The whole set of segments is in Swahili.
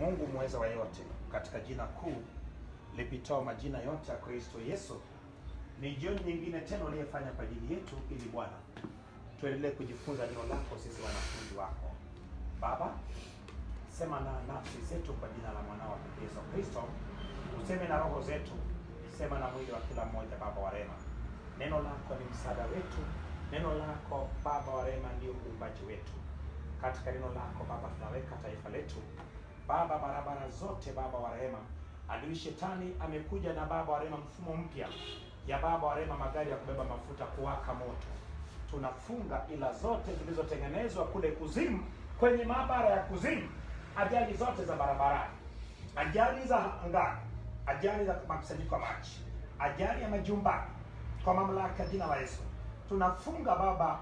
Mungu mweza wa yote, katika jina kuu lipitao majina yote ya Kristo Yesu, ni jioni nyingine tena uliyefanya kwa ajili yetu, ili Bwana tuendelee kujifunza neno lako sisi wanafunzi wako. Baba, sema na nafsi zetu kwa jina la mwanao Yesu Kristo, useme na roho zetu, sema na mwili wa kila mmoja. Baba wa rehema, neno lako ni msaada wetu, neno lako Baba wa rehema ndio uumbaji wetu. Katika neno lako Baba tunaweka taifa letu Baba, barabara zote Baba wa rehema. Adui shetani amekuja na Baba wa rehema mfumo mpya ya Baba wa rehema, magari ya kubeba mafuta kuwaka moto. Tunafunga ila zote zilizotengenezwa kule kuzimu, kwenye maabara ya kuzimu, ajali zote za barabarani, ajali za angani, ajali za makusanyiko ya maji, ajali ya majumbani, kwa mamlaka jina la Yesu tunafunga Baba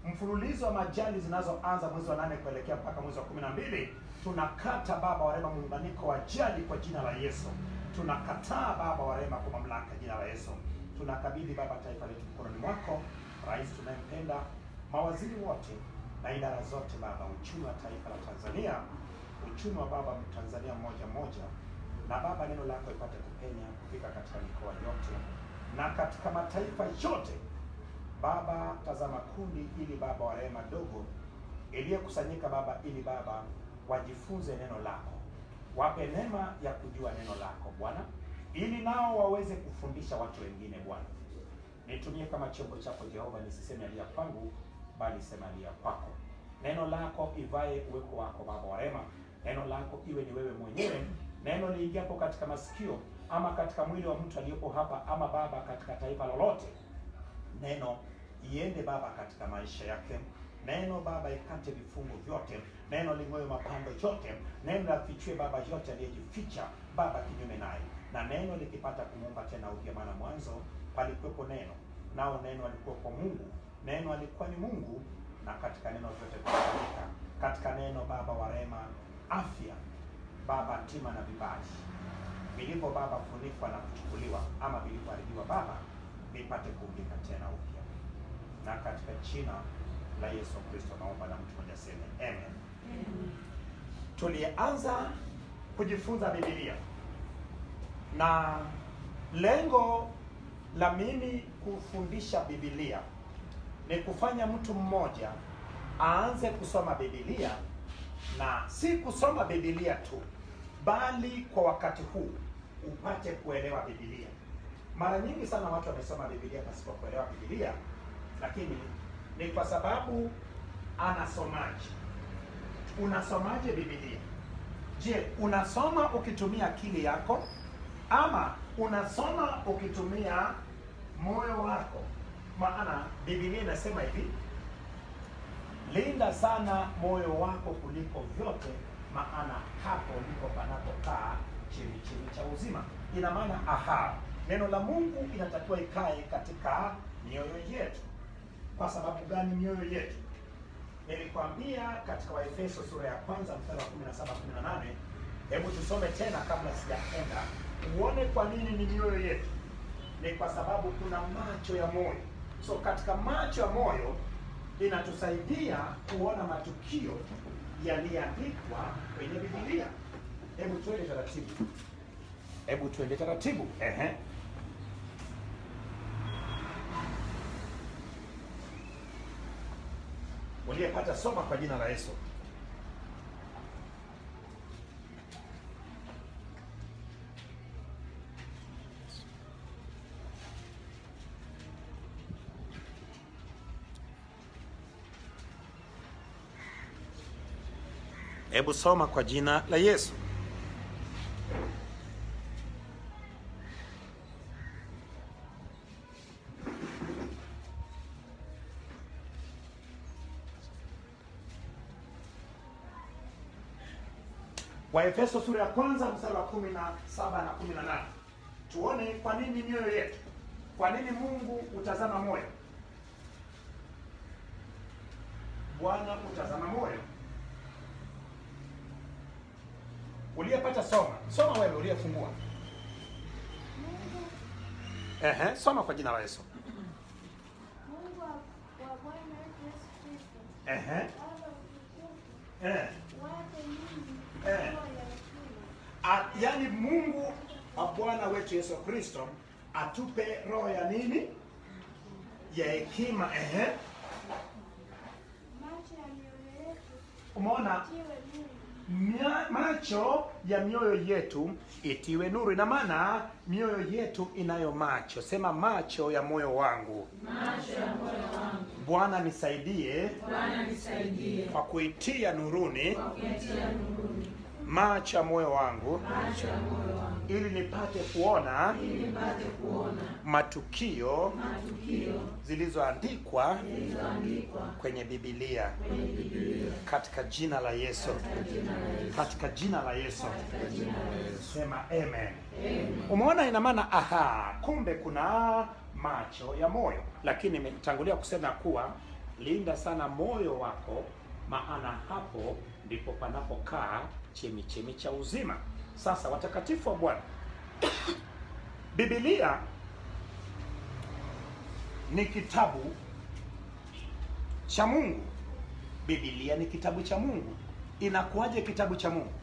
mfululizo wa majali zinazoanza mwezi wa 8 kuelekea mpaka mwezi wa 12. Tunakata Baba wa rehema muunganiko wa ajali kwa jina la Yesu. Tunakataa Baba wa rehema kwa mamlaka jina la Yesu. Tunakabidhi Baba taifa letu mkononi mwako, rais tunayempenda, mawaziri wote na idara zote Baba, uchumi wa taifa la Tanzania, uchumi wa Baba Tanzania mmoja mmoja, na Baba neno lako ipate kupenya kufika katika mikoa yote na katika mataifa yote Baba. Tazama kundi ili Baba wa rehema dogo iliyokusanyika Baba, ili Baba wajifunze neno lako, wape neema ya kujua neno lako Bwana, ili nao waweze kufundisha watu wengine Bwana. Nitumie kama chombo chako Jehova, nisiseme alia kwangu, bali sema alia kwako. Neno lako ivae uweko wako Baba wa rehema, neno lako iwe ni wewe mwenyewe. Neno liingiapo katika masikio ama katika mwili wa mtu aliyepo hapa, ama Baba katika taifa lolote, neno iende Baba katika maisha yake. Neno Baba ikate vifungo vyote, neno ling'oe mapando yote, neno lafichue Baba yote aliyejificha Baba kinyume naye, na neno likipata kumuumba tena upya, maana mwanzo palikuwepo neno, nao neno alikuwa kwa Mungu, neno alikuwa ni Mungu, na katika neno vyote vifanyika. Katika neno Baba wa rehema, afya Baba, tima na vipaji vilivyo Baba funikwa na kuchukuliwa ama vilivyoharibiwa Baba, vipate kuumbika tena upya, na katika jina la Yesu Kristo naomba, na mtu mmoja aseme amen. Tulianza kujifunza Biblia, na lengo la mimi kufundisha Biblia ni kufanya mtu mmoja aanze kusoma Biblia, na si kusoma Biblia tu, bali kwa wakati huu upate kuelewa Biblia. Mara nyingi sana watu wamesoma Biblia pasipo kuelewa Biblia, lakini ni kwa sababu anasomaje. Unasomaje Biblia? Je, unasoma ukitumia akili yako ama unasoma ukitumia moyo wako? Maana Biblia inasema hivi, linda sana moyo wako kuliko vyote, maana hapo ndipo panapokaa chemchemi cha uzima. Ina maana neno la Mungu inatakiwa ikae katika mioyo yetu. Kwa sababu gani mioyo yetu? Nilikwambia katika Waefeso sura ya kwanza mstari wa 17-18. Hebu tusome tena kabla sijaenda, uone kwa nini ni mioyo yetu. Ni kwa sababu kuna macho ya moyo. So katika macho ya moyo inatusaidia kuona matukio yaliyoandikwa kwenye Biblia. Hebu tuende taratibu. Uliyepata soma kwa jina la Yesu. Hebu soma kwa jina la Yesu. Waefeso sura ya kwanza mstari wa 17 na 18. Tuone kwa nini mioyo yetu. Kwa nini Mungu utazama moyo? Bwana utazama moyo. Uliyepata soma wewe uliyefungua. Soma kwa jina la Yesu. Mungu wa Bwana Yesu Kristo. Wake Wake nyingi Eh. roho ya hekima Yaani Mungu Bwana wetu Yesu Kristo atupe roho ya nini? Ya hekima. Macho ya mioyo yetu Umeona? itiwe nuru. Macho ya mioyo yetu itiwe nuru. Ina maana mioyo yetu inayo macho. Sema macho ya moyo wangu. Macho ya moyo wangu. Bwana nisaidie. Bwana nisaidie. Kwa kuitia nuruni. Kwa kuitia nuruni. Macho ya moyo wangu. Macho ya moyo wangu. Ili nipate kuona. Ili nipate kuona. Matukio. Matukio. Zilizoandikwa. Zilizoandikwa. Kwenye Biblia. Kwenye Biblia. Katika jina la Yesu. Katika jina la Yesu. Sema amen. Umeona, ina maana kumbe kuna macho ya moyo. Lakini nimetangulia kusema kuwa linda sana moyo wako, maana hapo ndipo panapokaa chemichemi cha uzima. Sasa watakatifu wa Bwana, Biblia ni kitabu cha Mungu. Biblia ni kitabu cha Mungu. Inakuwaje kitabu cha Mungu?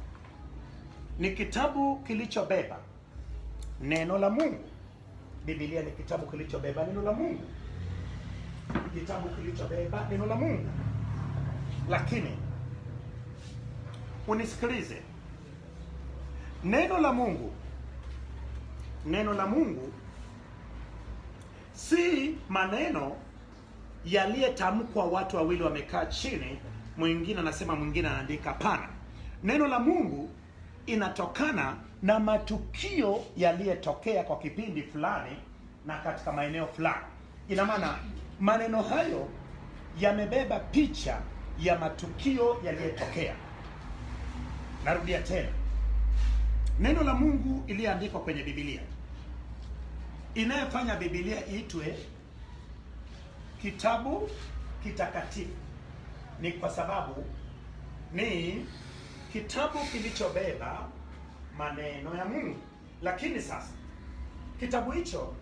Ni kitabu kilichobeba neno la Mungu. Biblia ni kitabu kilichobeba neno la Mungu. Kitabu kilichobeba neno la Mungu. Lakini unisikilize. Neno la Mungu si maneno yaliyetamkwa watu wawili wamekaa chini, mwingine anasema mwingine anaandika. Hapana. Neno la Mungu inatokana na matukio yaliyotokea kwa kipindi fulani na katika maeneo fulani. Ina maana maneno hayo yamebeba picha ya matukio yaliyotokea. Narudia tena. Neno la Mungu iliyoandikwa kwenye Biblia, inayofanya Biblia iitwe kitabu kitakatifu, ni kwa sababu ni kitabu kilichobeba maneno ya Mungu. Lakini sasa kitabu hicho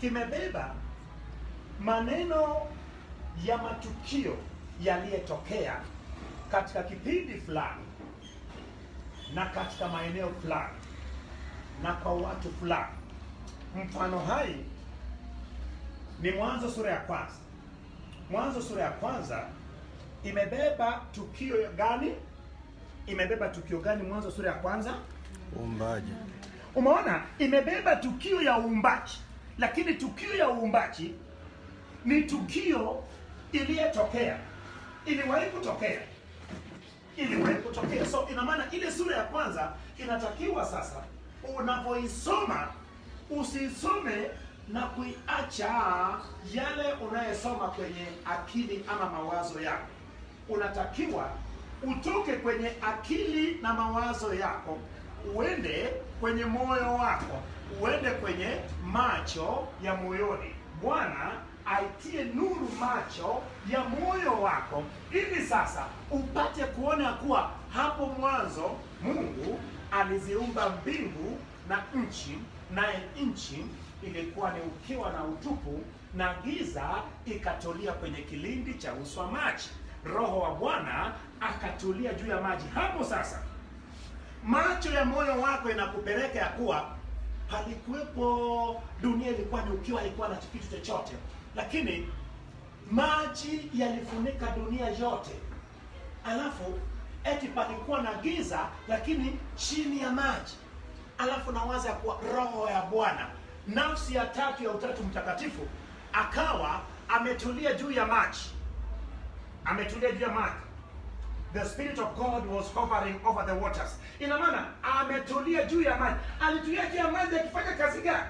kimebeba maneno ya matukio yaliyotokea katika kipindi fulani na katika maeneo fulani na kwa watu fulani. Mfano hai ni Mwanzo sura ya kwanza. Mwanzo sura ya kwanza imebeba tukio gani? Imebeba tukio gani Mwanzo sura ya kwanza? Uumbaji. Umeona? Imebeba tukio ya uumbaji. Lakini tukio ya uumbaji ni tukio iliyotokea. Iliwahi kutokea. So ina maana ile sura ya kwanza inatakiwa sasa unapoisoma usisome na kuiacha yale unayesoma kwenye akili ama mawazo yako. Unatakiwa utoke kwenye akili na mawazo yako, uende kwenye moyo wako, uende kwenye macho ya moyoni. Bwana aitie nuru macho ya moyo wako, ili sasa upate kuona kuwa hapo mwanzo Mungu aliziumba mbingu na nchi, naye nchi ilikuwa ni ukiwa na utupu, na giza ikatulia kwenye kilindi cha uso wa maji. Roho wa Bwana akatulia juu ya maji. Hapo sasa macho ya moyo wako inakupeleka ya kuwa palikuwepo, dunia ilikuwa ni ukiwa, haikuwa na kitu chochote, lakini maji yalifunika dunia yote. Alafu eti palikuwa na giza, lakini chini ya maji. Alafu nawaza kwa Roho ya Bwana, nafsi ya tatu ya Utatu Mtakatifu, akawa ametulia juu ya maji. Ametulia juu ya maji. The Spirit of God was hovering over the waters. Ina maana ametulia juu ya maji. Alitulia juu ya maji akifanya kazi gani?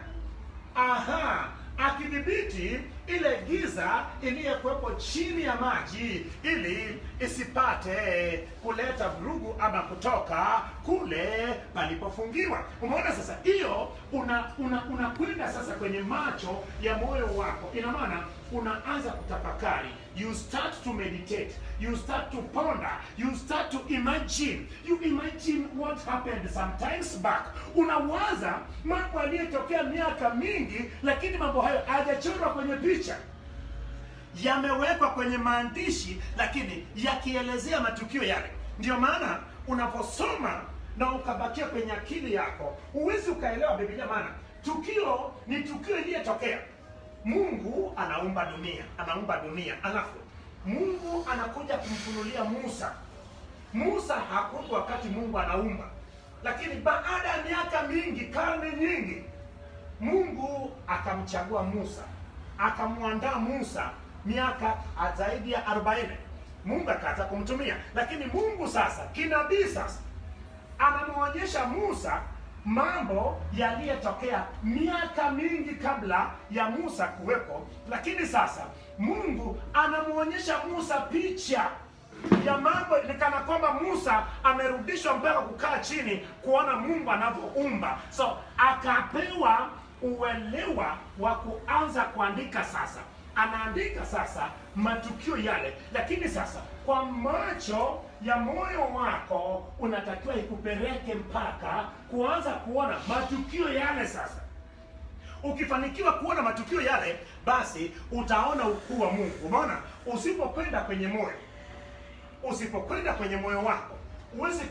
Akidhibiti ile giza iliyokuwepo chini ya maji, ili isipate kuleta vurugu ama kutoka kule palipofungiwa. Umeona sasa, hiyo unakwenda sasa kwenye macho ya moyo wako. Ina maana unaanza kutafakari, you start to meditate, you start to ponder, you start to imagine. You imagine what happened sometimes back. Unawaza mambo yaliyotokea miaka mingi, lakini mambo hayo hayajachorwa kwenye picha, yamewekwa kwenye maandishi, lakini yakielezea matukio yale. Ndio maana unaposoma na ukabakia kwenye akili yako, huwezi ukaelewa Biblia. Maana tukio ni tukio iliyotokea. Mungu anaumba dunia, alafu Mungu anakuja kumfunulia Musa. Musa hakuwa wakati Mungu anaumba, lakini baada ya miaka mingi, karne nyingi, Mungu akamchagua Musa, akamwandaa Musa miaka zaidi ya 40. Mungu akaanza kumtumia, lakini Mungu sasa kinabii sasa anamuonyesha Musa mambo yaliyotokea miaka mingi kabla ya Musa kuwepo. Lakini sasa Mungu anamuonyesha Musa picha ya mambo, ni kana kwamba Musa amerudishwa mpaka kukaa chini kuona Mungu anavyoumba. So akapewa uelewa wa kuanza kuandika. Sasa anaandika sasa matukio yale, lakini sasa kwa macho ya moyo wako unatakiwa ikupeleke mpaka kuanza kuona matukio yale. Sasa ukifanikiwa kuona matukio yale, basi utaona ukuu wa Mungu. Umeona, usipokwenda kwenye moyo wako, huwezi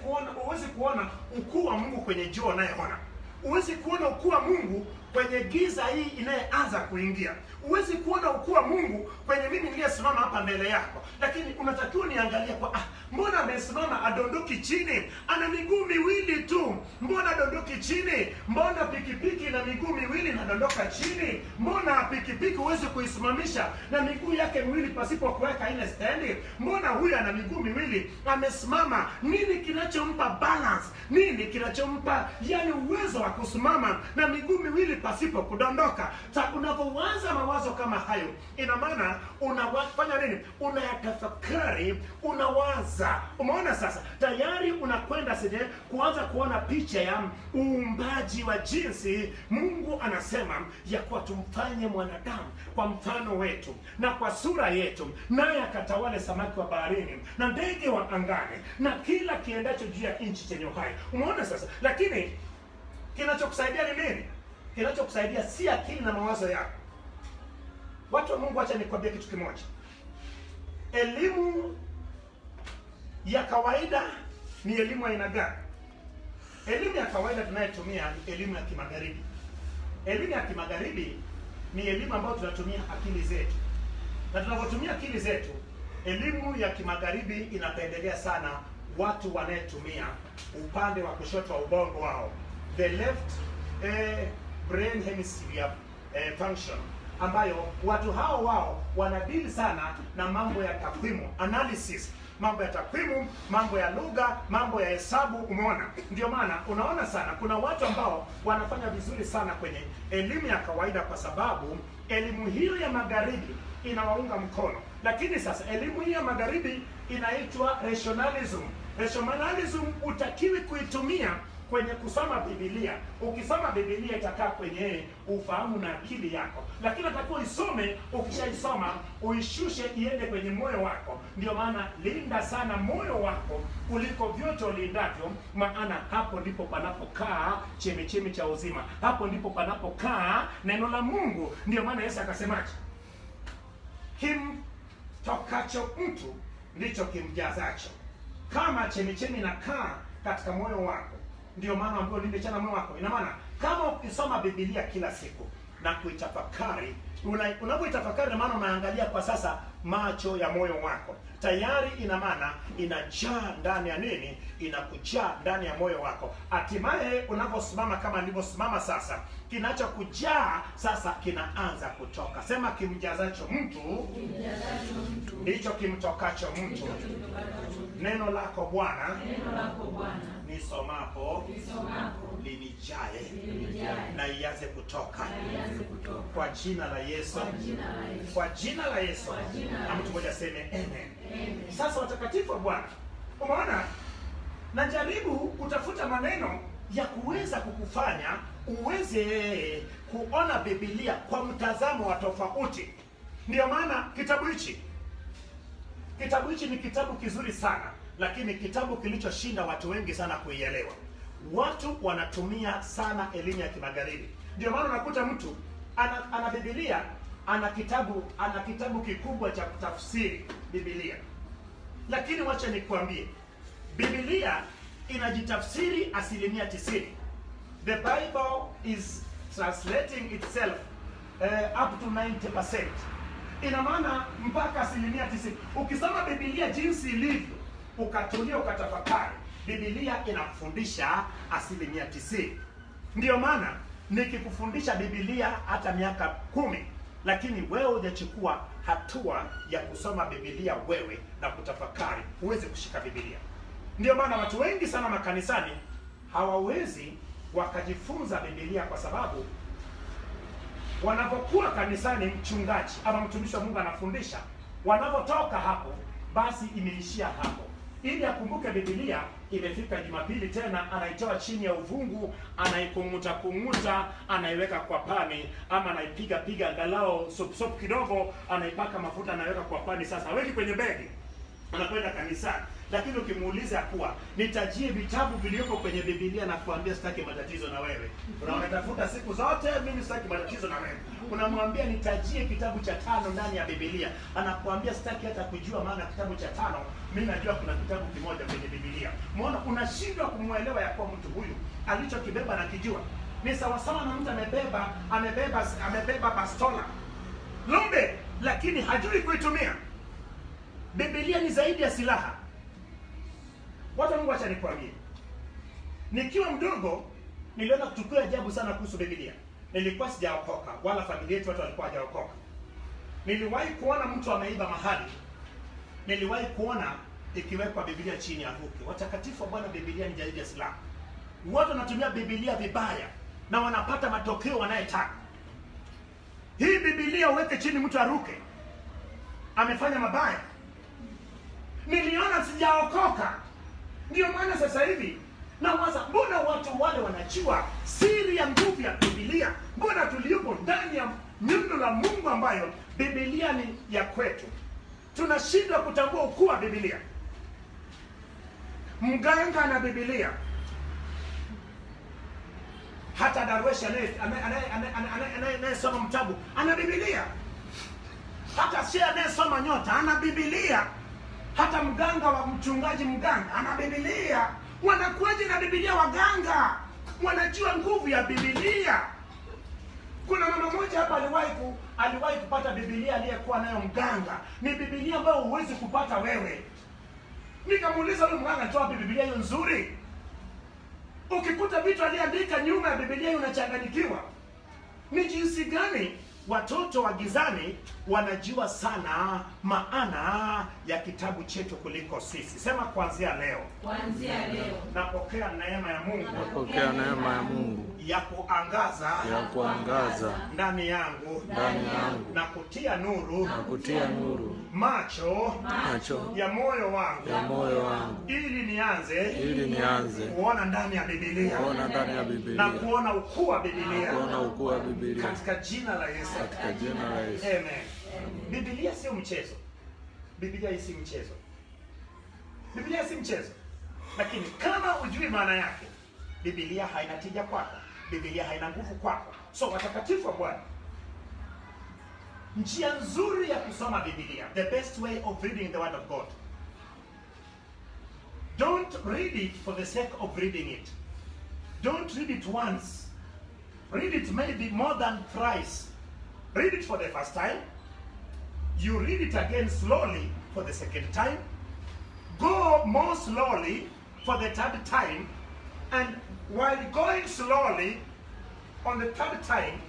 kuona ukuu wa Mungu kwenye jua unayeona. Huwezi kuona ukuu wa Mungu kwenye giza hii inayeanza kuingia. Huwezi kuona ukuu wa Mungu kwenye mimi niliyesimama hapa mbele yako. Lakini unatakiwa niangalia kwa mbona amesimama adondoki chini? Ana miguu miwili tu. Mbona adondoki chini? Mbona pikipiki na miguu miwili na dondoka chini? Mbona pikipiki huwezi kuisimamisha na miguu yake miwili pasipo kuweka ile stendi? Mbona huyu ana miguu miwili amesimama? Nini kinachompa balance? Nini kinachompa uwezo wa kusimama na miguu miwili pasipo kudondoka? Unapowaza mawazo kama hayo, ina maana unafanya nini? Unayatafakari, unawaza. Umeona, sasa tayari unakwenda sije kuanza kuona picha ya uumbaji wa jinsi Mungu anasema ya kuwa tumfanye mwanadamu kwa mfano wetu na kwa sura yetu, naye akatawale samaki wa baharini na ndege wa angani na kila kiendacho juu ya nchi chenye uhai. Umeona sasa, lakini kinachokusaidia ni nini? Kinachokusaidia si akili na mawazo yako. Watu wa Mungu, acha nikwambie kitu kimoja. Elimu ya kawaida ni elimu aina gani? Elimu ya kawaida tunayotumia ni elimu ya kimagharibi. Elimu ya kimagharibi ni elimu ambayo tunatumia akili zetu. Na tunapotumia akili zetu, elimu ya kimagharibi inapendelea sana watu wanayetumia upande wa kushoto wa ubongo wao, the left brain hemisphere function, ambayo watu hao wao wanadili sana na mambo ya takwimu, analysis, mambo ya takwimu, mambo ya lugha, mambo ya hesabu. Umeona, ndio maana unaona sana kuna watu ambao wanafanya vizuri sana kwenye elimu ya kawaida, kwa sababu elimu hiyo ya magharibi inawaunga mkono. Lakini sasa elimu hii ya magharibi inaitwa rationalism. Rationalism utakiwi kuitumia kwenye kusoma Biblia. Ukisoma Biblia itakaa kwenye ufahamu na akili yako, lakini unatakiwa isome. Ukishaisoma uishushe iende kwenye moyo wako. Ndio maana linda sana moyo wako kuliko vyote ulindavyo, maana hapo ndipo panapokaa chemichemi cha uzima, hapo ndipo panapokaa neno la Mungu. Ndio maana Yesu akasemaje? Kimtokacho mtu ndicho kimjazacho. Kama chemichemi inakaa katika moyo wako, ndio maana ambapo linde chana moyo wako. Ina maana kama ukisoma Biblia kila siku na kuitafakari, unapoitafakari, na maana unaangalia kwa sasa macho ya moyo wako tayari, ina maana inajaa ndani ya nini? Inakujaa ndani ya moyo wako. Hatimaye unaposimama kama nilivyosimama sasa, kinachokujaa sasa kinaanza kutoka. Sema, kimjazacho mtu ndicho kimtokacho mtu. Neno lako Bwana nisomapo linijae na ianze kutoka kwa jina la Yesu, kwa jina la Yesu. Na mtu mmoja aseme amen. Sasa watakatifu wa Bwana, umeona, najaribu kutafuta maneno ya kuweza kukufanya uweze kuona Biblia kwa mtazamo wa tofauti. Ndio maana kitabu hichi ni kitabu kizuri sana, lakini kitabu kilichoshinda watu wengi sana kuielewa. Watu wanatumia sana elimu ya kimagharibi. Ndio maana unakuta mtu ana Biblia, ana kitabu kikubwa cha kutafsiri Biblia. Lakini wacha nikwambie, Biblia inajitafsiri 90%. The Bible is translating itself up to 90%. Ina maana mpaka 90%. Ukisoma Biblia jinsi ilivyo, ukatulia ukatafakari, Biblia inakufundisha 90%. Ndio maana nikikufundisha Biblia hata miaka 10, lakini wewe hujachukua hatua ya kusoma Biblia wewe na kutafakari, huwezi kushika Biblia. Ndio maana watu wengi sana makanisani hawawezi wakajifunza Biblia, kwa sababu wanapokuwa kanisani, mchungaji ama mtumishi wa Mungu anafundisha, wanapotoka hapo basi imeishia hapo. Ili akumbuke Biblia, imefika Jumapili tena anaitoa chini ya uvungu, anaikung'uta, anaiweka kwa pani, ama anaipiga angalau sop kidogo, anaipaka mafuta, anaiweka kwa pani. Sasa haweki kwenye begi, anakwenda kanisani. Lakini ukimuuliza kuwa nitajie vitabu vilivyoko kwenye Biblia, na kuambia sitaki matatizo na wewe. Unatafuta siku zote, mimi sitaki matatizo na wewe. Unamwambia nitajie kitabu cha 5 ndani ya Biblia, anakuambia sitaki hata kujua maana kitabu cha 5, mimi najua kuna kitabu kimoja kwenye Biblia. Muona, unashindwa kumuelewa ya kuwa mtu huyu alichokibeba na kijua. Ni sawa sawa na mtu amebeba bastola lumbe, lakini hajui kuitumia. Biblia ni zaidi ya silaha. Watu wa Mungu, acha nikwambie, nikiwa mdogo niliona kutukua ajabu sana kuhusu Biblia. Nilikuwa sijaokoka, wala familia yetu watu walikuwa hawajaokoka. Niliwahi kuona mtu ameiba mahali. Niliwahi kuona ikiwekwa Biblia chini ya huki. Watakatifu wa Bwana, Biblia ni zaidi ya silaha. Watu wanatumia Biblia vibaya na wanapata matokeo wanayotaka. Hii Biblia uweke chini, mtu aruke, amefanya mabaya. Niliona sijaokoka. Ndio maana sasa hivi nawaza, mbona watu wale wanajua siri ya nguvu ya Biblia? Mbona tuliopo ndani ya nyundo la Mungu ambayo Biblia ni ya kwetu tunashindwa kutambua ukuu wa Biblia? Mganga na Biblia, hata darweshi anayesoma mtabu ana Biblia, hata shehe anayesoma nyota ana Biblia, hata mganga wa mchungaji mganga ana Biblia. Wanakuaje na Biblia waganga? Wanajua nguvu ya Biblia. Kuna mama mmoja hapa aliwahi kupata Biblia aliyekuwa nayo mganga. Ni Biblia ambayo huwezi kupata wewe. Nikamuuliza yule mganga, toa Biblia hiyo nzuri. Ukikuta vitu aliandika nyuma ya Biblia hiyo unachanganyikiwa. Ni jinsi gani watoto wa gizani wanajua sana maana ya kitabu chetu kuliko sisi. Sema kuanzia leo. Kuanzia leo Napokea neema ya Mungu. Napokea neema ya Mungu Ya kuangaza ndani yangu. Na kutia nuru. Macho ya moyo wangu. Ili nianze kuona ndani ya Biblia. Na kuona ukuu wa Biblia. Katika jina la Yesu. Amen. Biblia sio mchezo. Biblia si mchezo. Biblia si mchezo. Lakini kama hujui maana yake, Biblia haina tija kwako. Biblia haina nguvu kwako. So watakatifu wa Bwana, njia nzuri ya kusoma Biblia, the best way of reading the word of God, don't read it for the sake of reading it. Don't read it once. Read it maybe more than thrice. Read it for the first time. You read it again slowly for the second time. Go more slowly for the third time. And while going slowly on the third time,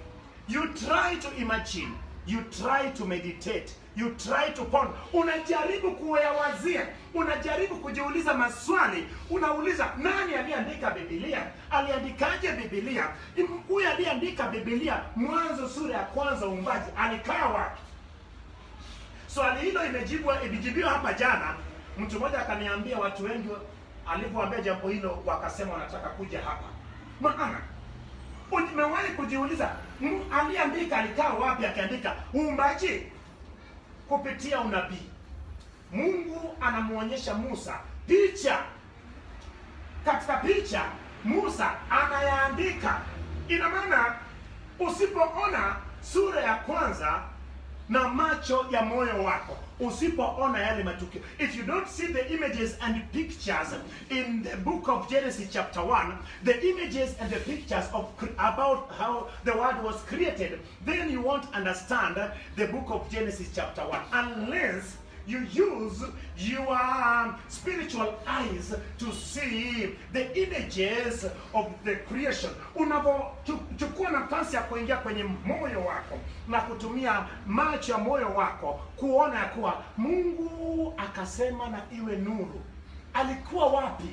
you try to imagine, you try to meditate, you try to ponder. Unajaribu kuyawazia, unajaribu kujiuliza maswali. Unauliza, nani aliandika Biblia? Aliandikaje Biblia? Huyu aliandika Biblia Mwanzo sura ya 1 uumbaji, alikaa wapi? Swali hilo imejibiwa hapa jana. Mtu mmoja akaniambia watu wengi alipoambia jambo hilo wakasema wanataka kuja hapa. Maana umewahi kujiuliza aliandika alikaa wapi akiandika uumbaji? Kupitia unabii, Mungu anamuonyesha Musa picha. Katika picha Musa anayaandika. Ina maana usipoona sura ya 1 na macho ya moyo wako. Usipoona yale matukio, if you don't see the images and pictures in the book of Genesis chapter 1, the images and the pictures about how the world was created, then you won't understand the book of Genesis chapter 1, unless you use your spiritual eyes to see the images of the creation. Unapochukua nafasi ya kuingia kwenye moyo wako na kutumia macho ya moyo wako kuona ya kuwa Mungu akasema na iwe nuru, alikuwa wapi?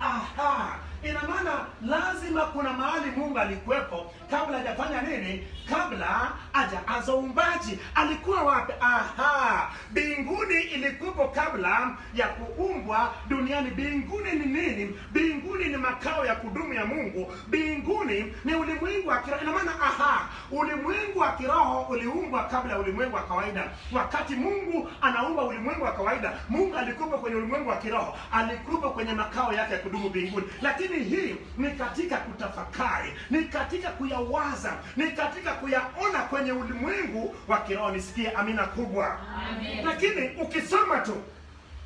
Aha, ina maana lazima kuna mahali Mungu alikuwepo kabla hajafanya nini? Kabla hajaanza uumbaji. Alikuwa wapi? Aha, mbinguni ilikuwepo kabla ya kuumbwa duniani. Mbinguni ni nini? Mbinguni ni makao ya kudumu ya Mungu. Mbinguni ni ulimwengu wa kiroho. Ina maana aha, ulimwengu wa kiroho uliumbwa kabla ya ulimwengu wa kawaida. Wakati Mungu anaumba ulimwengu wa kawaida, Mungu alikuwa kwenye ulimwengu wa kiroho, alikuwa kwenye makao yake ya kudumu mbinguni. Lakini hii ni katika kutafakari, ni katika kuyawaza, ni katika kuyaona kwenye ulimwengu wa kiroho. Nisikie amina kubwa. Amen. Lakini ukisoma tu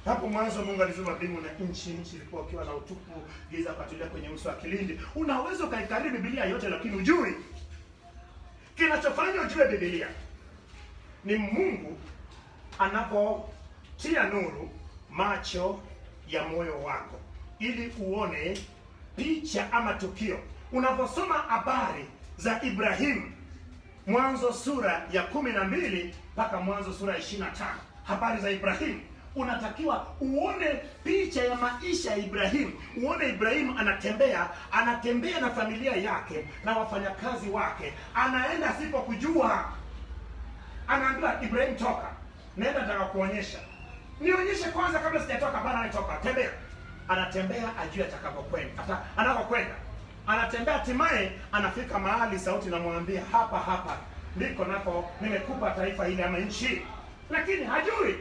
hapo mwanzo Mungu aliziumba mbingu na nchi, nchi ilikuwa ikiwa na utupu, giza katulia kwenye uso wa kilindi. Unaweza ukaikariri Biblia yote, lakini ujui kinachofanya ujue Biblia ni Mungu anapotia nuru macho ya moyo wako ili uone picha ama tukio. Unaposoma habari za Ibrahimu, Mwanzo sura ya 12 mpaka Mwanzo sura ya 25, habari za Ibrahimu, unatakiwa uone picha ya maisha ya Ibrahimu. Uone Ibrahimu anatembea na familia yake na wafanyakazi wake, anaenda asipokujua. Anaambiwa Ibrahimu, toka, nenda, nataka kuonyesha. Nionyeshe kwanza kabla sijatoka. Bana, toka, tembea. Anatembea ajue atakapokwenda, anakokwenda. Anatembea, hatimaye anafika mahali sauti namwambia, hapa ndiko nako nimekupa taifa hili ama nchi. Lakini hajui.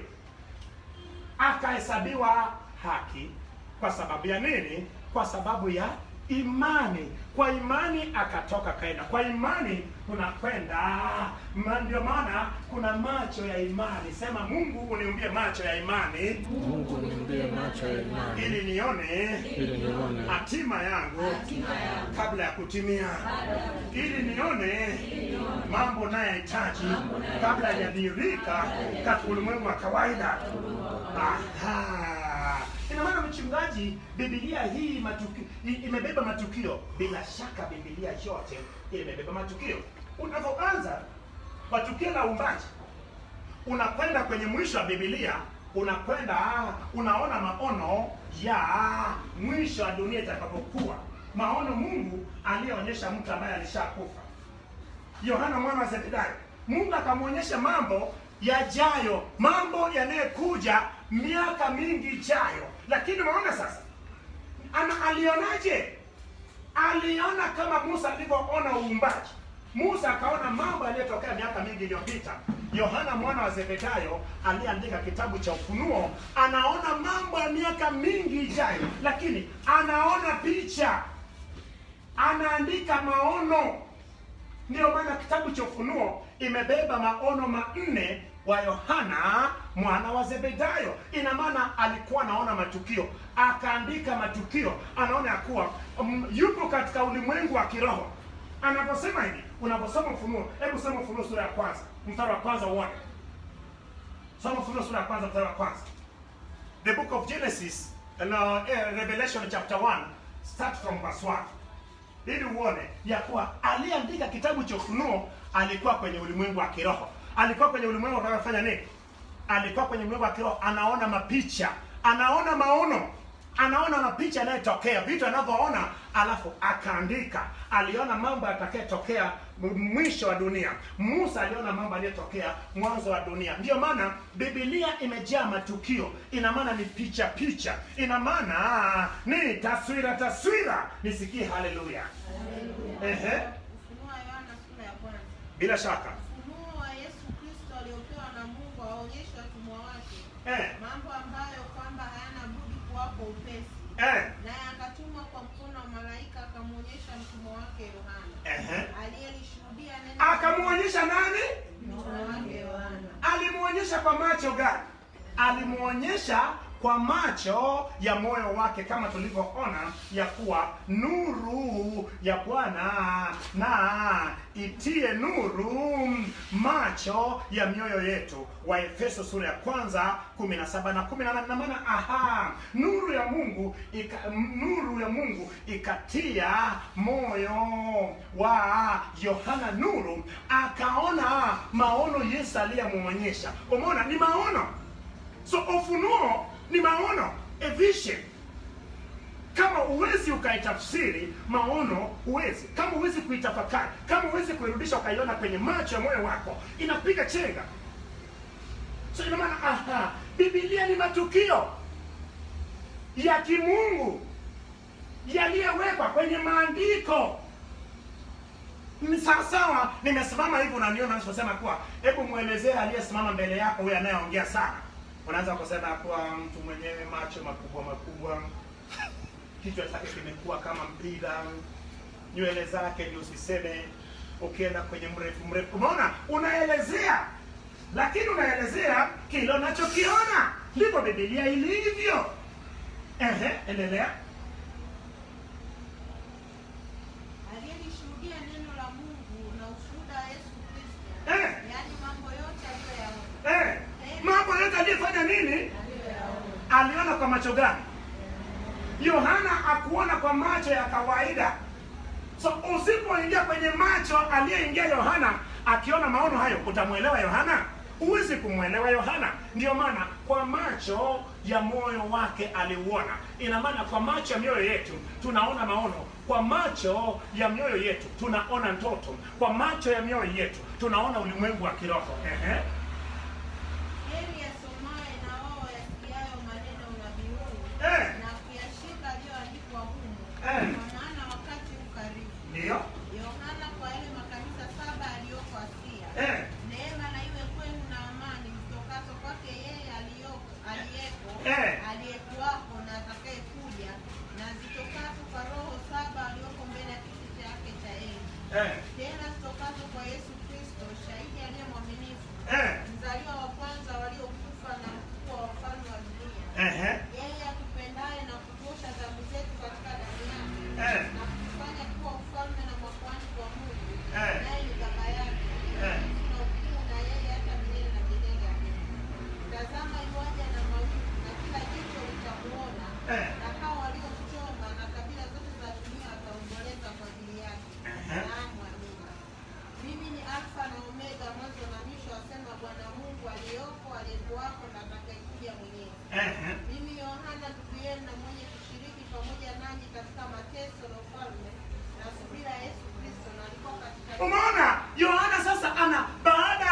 Akahesabiwa haki kwa sababu ya nini? Kwa sababu ya imani. Kwa imani akatoka kaenda. Kwa imani tunakwenda. Ndio maana kuna macho ya imani. Sema, Mungu uniumbie macho ya imani. Mungu uniumbie macho ya imani ili nione hatima yangu kabla ya kutimia. Ili nione mambo nayohitaji kabla hajadhihirika katika ulimwengu wa kawaida. Aha. Ina maana mchungaji, Biblia hii imebeba matukio. Bila shaka Biblia yote imebeba matukio. Unapoanza kwa tukio la uumbaji, unakwenda kwenye mwisho wa Biblia, unaona maono ya mwisho wa dunia itakapokuwa. Maono Mungu aliyeonyesha mtu ambaye alishakufa, Yohana mwana wa Zebedayo. Mungu akamwonyesha mambo yajayo, mambo yanayekuja miaka mingi ijayo. Lakini maona sasa, alionaje? Aliona kama Musa alivyoona uumbaji. Musa akaona mambo yaliyotokea miaka mingi iliyopita. Yohana mwana wa Zebedayo aliandika kitabu cha Ufunuo, anaona mambo ya miaka mingi ijayo, lakini anaona picha, anaandika maono. Ndio maana kitabu cha Ufunuo imebeba maono manne wa Yohana mwana wa Zebedayo. Ina maana alikuwa anaona matukio, akaandika matukio. Anaona ya kuwa yupo katika ulimwengu wa kiroho. Anaposema hivi, unaposoma Ufunuo, hebu soma Ufunuo sura ya 1 mstari wa 1 uone. Soma Ufunuo sura ya 1 mstari wa 1. The book of Genesis, Revelation chapter 1, start from verse 1. Ili uone ya kuwa aliandika kitabu cha Ufunuo alikuwa kwenye ulimwengu wa kiroho. Alikuwa kwenye ulimwengu akafanya nini? Alikuwa kwenye ulimwengu wa kiroho, anaona mapicha, anaona maono, anaona mapicha yanayotokea, vitu anavyoona, alafu akaandika. Aliona mambo yatakayotokea mwisho wa dunia. Musa aliona mambo yaliyotokea mwanzo wa dunia. Ndio maana Biblia imejaa matukio. Ina maana ni picha. Ina maana ni taswira. Nisikie haleluya. Ehe. Ufunuo wa Yohana sura ya 1. Bila shaka. Ufunuo wa Yesu Kristo aliopewa na Mungu aonyesha watumwa wake. Mambo ambayo kwamba hayana budi kuwapo upesi. Naye akatumwa kwa mkono wa malaika akamwonyesha mtumwa wake Yohana. Aliyelishuhudia neno. Akamwonyesha nani? Alimuonyesha kwa macho gani? Alimuonyesha kwa macho ya moyo wake, kama tulivyoona ya kuwa nuru ya Bwana na itie nuru macho ya mioyo yetu. Waefeso sura ya 1:17 na 18. Na maana nuru ya Mungu ikatia moyo wa Yohana nuru, akaona maono Yesu aliyemuonyesha. Umeona, ni maono. So ufunuo ni maono, a vision. Kama uwezi ukaitafsiri maono, uwezi. Kama uwezi kuitafakari, kama uwezi kuirudisha ukaiona kwenye macho ya moyo wako, inapiga chenga. So ina maana Biblia ni matukio ya kimungu yaliyowekwa kwenye maandiko. Ni sawa. Nimesimama hivi unaniona nasema kuwa, hebu muelezee aliyesimama mbele yako huyu anayeongea sana. Unaanza kusema kuwa mtu mwenyewe macho makubwa, kichwa chake kimekuwa kama mpira, nywele zake ndio usiseme, ukienda kwenye mrefu. Umeona, unaelezea, lakini unaelezea kile unachokiona. Ndivyo Biblia ilivyo. Endelea. Aliyelishuhudia neno la Mungu na ushuhuda wa Yesu Kristo, yaani mambo yote aliyoyaona. Mambo yote aliyefanya nini? Aliona kwa macho gani? Yohana hakuona kwa macho ya kawaida. So usipoingia kwenye macho aliyeingia Yohana akiona maono hayo, utamuelewa Yohana? Huwezi kumuelewa Yohana. Ndio maana kwa macho ya moyo wake aliuona. Ina maana kwa macho ya mioyo yetu tunaona maono. Kwa macho ya mioyo yetu tunaona ndoto. Kwa macho ya mioyo yetu tunaona ulimwengu wa kiroho. Heri yasomaye na wao yasikiayo maneno ya unabii huu, na kuyashika yaliyoandikwa humo, kwa maana wakati ukaribu. Ndio. Yohana kwa yale makanisa 7 aliyoko Asia. Neema na iwe kwenu na amani zitokazo kwake yeye aliyeko, aliyekuwako na atakayekuja, na zitokazo kwa roho 7 aliyoko mbele ya kiti chake cha enzi. Tena zitokazo kwa Yesu Kristo, shahidi aliye mwaminifu, mzaliwa wa kwanza waliokufa na mkuu wa wafalme wa dunia. Yeye atupendaye na kutosha dhambi zetu katika damu yake, na kufanya kuwa ufalme na makuhani kwa Mungu, naye ni baba yake, na ukuu na yeye hata milele na milele. Amina. Tazama iwaja na mawingu, na kila jicho litamuona, na hao waliomchoma na kabila zote za dunia wataomboleza kwa ajili yake. Naam, amina. Mimi ni Alfa na Omega, mwanzo na mwisho, asema Bwana Mungu aliyoko, aliyekuwako na atakayekuja mwenyewe. Mimi Yohana ndugu yenu na mwenye kushiriki pamoja nanyi katika mateso na ufalme na subira ya Yesu Kristo, na alikuwa katika. Umeona, Yohana sasa baada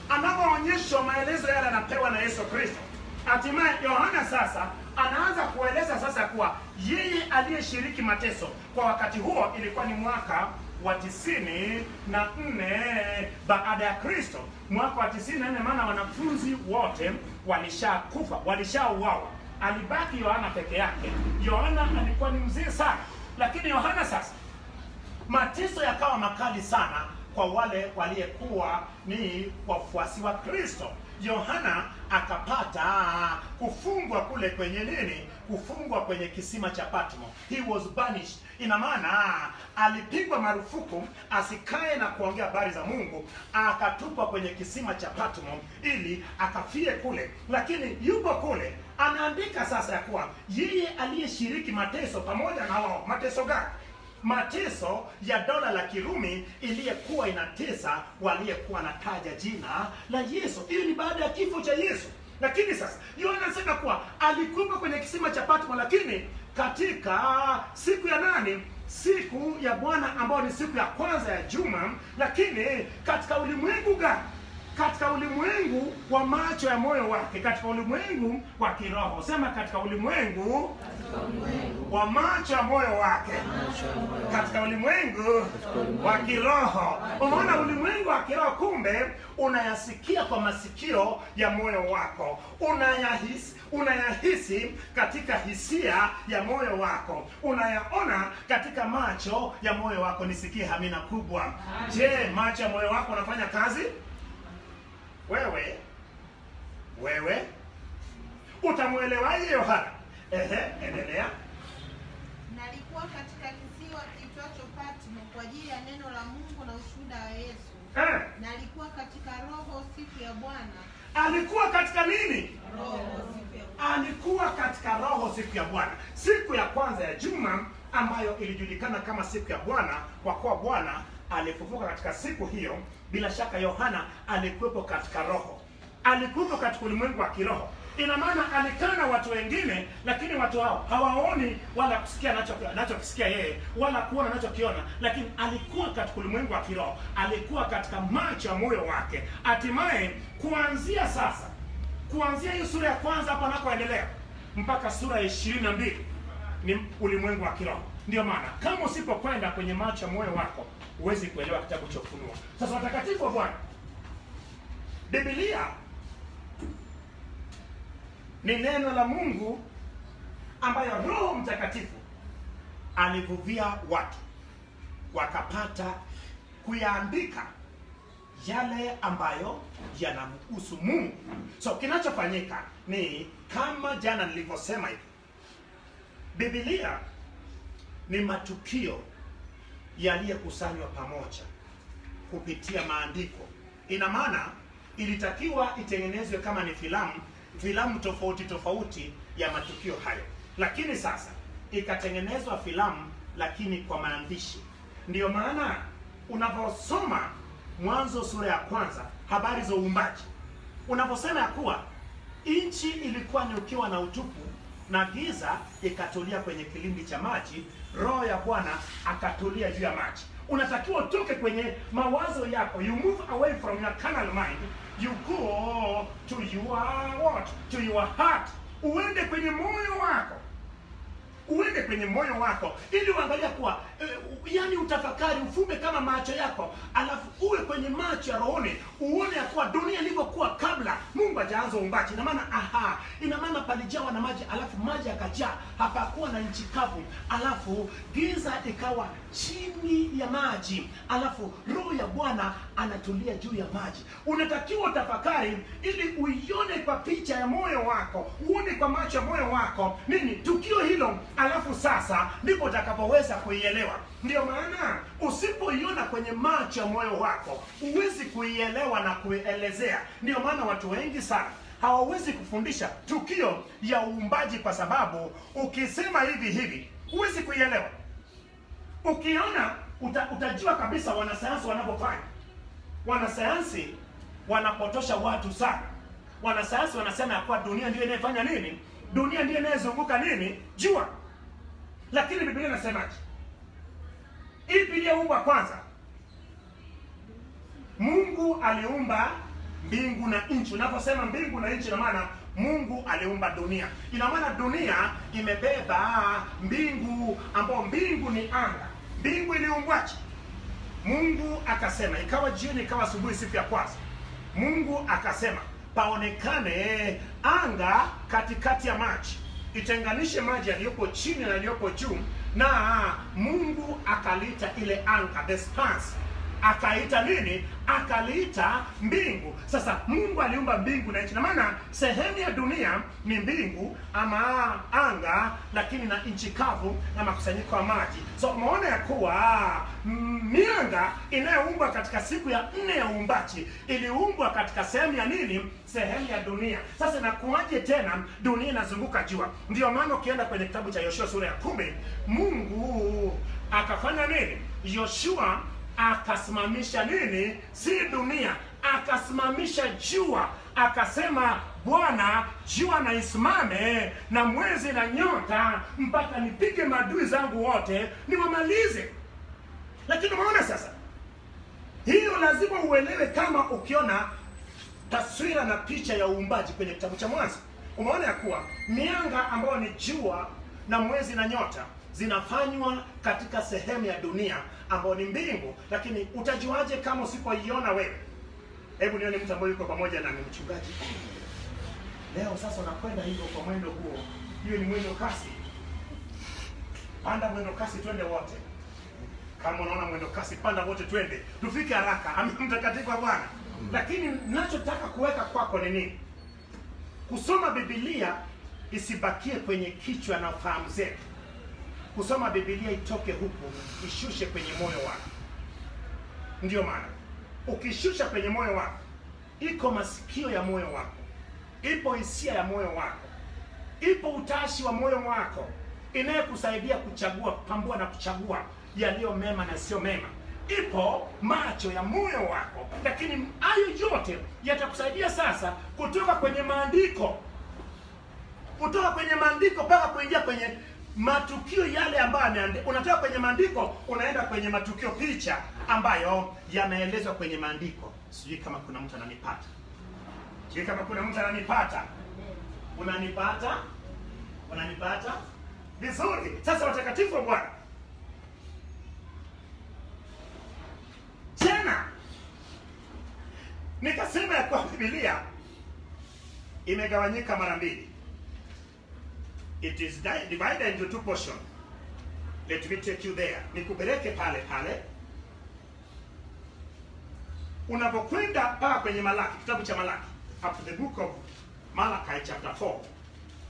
anapoonyeshwa maelezo yale anapewa na Yesu Kristo, hatimaye Yohana sasa anaanza kueleza sasa kuwa yeye aliyeshiriki mateso. Kwa wakati huo ilikuwa ni mwaka wa 94 baada ya Kristo. Mwaka wa 94, maana wanafunzi wote walishakufa, walishauawa. Alibaki Yohana peke yake. Yohana alikuwa ni mzee sana, lakini Yohana sasa mateso yakawa makali sana kwa wale waliyekuwa ni wafuasi wa Kristo. Yohana akapata kufungwa kule kwenye nini? Kufungwa kwenye kisima cha Patmo. He was banished. Ina maana alipigwa marufuku asikae na kuongea habari za Mungu, akatupwa kwenye kisima cha Patmo ili akafie kule. Lakini yupo kule anaandika sasa ya kuwa yeye aliyeshiriki mateso pamoja na wao. Mateso gani? Mateso ya dola la Kirumi iliyekuwa inatesa waliyekuwa nataja jina la Yesu. Hiyo ni baada ya kifo cha Yesu. Lakini sasa Yohana anasema kuwa alikuwa kwenye kisima cha Patmo, lakini katika siku ya nani? Siku ya Bwana, ambayo ni siku ya kwanza ya juma. Lakini katika ulimwengu gani? Katika ulimwengu wa macho ya moyo wake, katika ulimwengu wa kiroho. Sema katika ulimwengu wa macho ya moyo wake, katika ulimwengu wa kiroho. Unaona, ulimwengu wa kiroho kumbe unayasikia kwa masikio ya moyo wako, unayahisi katika hisia ya moyo wako, unayaona katika macho ya moyo wako. Nisikie amina kubwa. Je, macho ya moyo wako unafanya kazi? wewe utamuelewaje Yohana? Endelea. Nalikuwa katika kisiwa kiitwacho Patmo kwa ajili ya neno la Mungu na ushuhuda wa Yesu. Nalikuwa katika roho siku ya Bwana. Alikuwa katika nini? Roho siku ya Bwana. Alikuwa katika roho siku ya Bwana. Siku ya kwanza ya juma ambayo ilijulikana kama siku ya Bwana, kwa kuwa Bwana alifufuka katika siku hiyo. Bila shaka Yohana alikuwepo katika roho, alikuwepo katika ulimwengu wa kiroho. Ina maana alikana watu wengine, lakini watu hao hawaoni wala kusikia anachokisikia yeye, wala kuona anachokiona, lakini alikuwa katika ulimwengu wa kiroho, alikuwa katika macho ya moyo wake. Hatimaye kuanzia sasa, kuanzia hiyo sura ya kwanza hapa nakoendelea mpaka sura ya 22 ni ulimwengu wa kiroho. Ndio maana kama usipokwenda kwenye macho ya moyo wako huwezi kuelewa kitabu cha Ufunuo. Sasa watakatifu wa Bwana, Biblia ni neno la Mungu ambayo Roho Mtakatifu alivuvia watu wakapata kuyaandika yale ambayo yanamhusu Mungu. So kinachofanyika ni kama jana nilivyosema hivi, Biblia ni matukio yaliyokusanywa pamoja kupitia maandiko. Ina maana ilitakiwa itengenezwe kama ni filamu tofauti ya matukio hayo, lakini sasa ikatengenezwa filamu lakini kwa maandishi. Ndiyo maana unaposoma Mwanzo sura ya kwanza, habari za uumbaji, unaposema ya kuwa nchi ilikuwa ni ukiwa na utupu na giza ikatulia kwenye kilindi cha maji, Roho ya Bwana akatulia juu ya maji. Unatakiwa utoke kwenye mawazo yako, you move away from your carnal mind, you go to your heart. Uende kwenye moyo wako, ili uangalia kuwa yani utafakari, ufumbe kama macho yako, alafu uwe kwenye macho ya rohoni, uone ya kuwa dunia ilivyokuwa kabla Mungu hajaanza uumbaji. Ina maana palijawa na maji, alafu maji yakajaa, hapakuwa na nchi kavu, alafu giza ikawa chini ya maji, alafu Roho ya Bwana anatulia juu ya maji. Unatakiwa utafakari ili uione kwa picha ya moyo wako, uone kwa macho ya moyo wako nini tukio hilo, alafu sasa ndipo utakapoweza kuielewa. Ndio maana usipoiona kwenye macho ya moyo wako huwezi kuielewa na kuielezea. Ndio maana watu wengi sana hawawezi kufundisha tukio ya uumbaji, kwa sababu ukisema hivi huwezi kuielewa. Ukiona utajua kabisa wanasayansi wanavyofanya. Wanasayansi wanapotosha watu sana. Wanasayansi wanasema ya kuwa dunia ndio inayofanya nini? Dunia ndio inayozunguka nini? Jua. Lakini Biblia inasemaje? Ipi iliyoumba kwanza? Mungu aliumba mbingu na nchi. Unaposema mbingu na nchi, ina maana Mungu aliumba dunia. Ina maana dunia imebeba mbingu, ambao mbingu ni anga. Mbingu iliumbwaje? Mungu akasema, ikawa jioni ikawa asubuhi siku ya kwanza. Mungu akasema paonekane anga katikati ya maji, itenganishe maji yaliyopo chini na yaliyopo juu. Na Mungu akaliita ile anga, the stars, akaita nini? Akaliita mbingu. Sasa Mungu aliumba mbingu na nchi. Na maana sehemu ya dunia ni mbingu ama anga, lakini na nchi kavu na makusanyiko ya maji. So umeona ya kuwa mianga inayoumbwa katika siku ya 4 ya uumbaji iliumbwa katika sehemu ya nini? Sehemu ya dunia. Sasa inakuaje tena dunia inazunguka jua? Ndio maana ukienda kwenye kitabu cha Yoshua sura ya 10, Mungu akafanya nini? Yoshua akasimamisha nini? Si dunia, akasimamisha jua. Akasema, Bwana, jua na isimame na mwezi na nyota, mpaka nipige maadui zangu wote niwamalize. Lakini umeona sasa, hiyo lazima uelewe kama ukiona taswira na picha ya uumbaji kwenye kitabu cha Mwanzo. Umeona ya kuwa mianga ambayo ni jua na mwezi na nyota zinafanywa katika sehemu ya dunia ambayo ni mbingu. Lakini utajuaje kama usipoiona wewe? Hebu nione mtu ambaye yuko pamoja na mchungaji. Leo sasa unakwenda hivyo kwa mwendo huo. Hiyo ni mwendo kasi. Panda mwendo kasi, twende wote. Kama unaona mwendo kasi, panda wote twende. Tufike haraka. Amina mtakatifu wa Bwana. Lakini ninachotaka kuweka kwako ni nini? Kusoma Biblia isibakie kwenye kichwa na fahamu zetu. Kusoma Biblia itoke huku, ishushe kwenye moyo wako. Ndio maana ukishusha kwenye moyo wako, iko masikio ya moyo wako, ipo hisia ya moyo wako, ipo utashi wa moyo wako inayekusaidia kuchagua, kupambua na kuchagua yaliyo mema na sio mema. Ipo macho ya moyo wako, lakini hayo yote yatakusaidia sasa kutoka kwenye maandiko, mpaka kuingia kwenye matukio yale ambayo unatoka kwenye maandiko unaenda kwenye matukio picha ambayo yanaelezwa kwenye maandiko. Sijui kama kuna mtu ananipata. Unanipata vizuri? Sasa watakatifu wa Bwana, tena nikasema ya kwa Biblia imegawanyika mara mbili. It is divided into two portions. Let me take you there. Nikupeleke pale. Unapokwenda mpaka kwenye Malaki, kitabu cha Malaki, up to the book of Malachi chapter 4.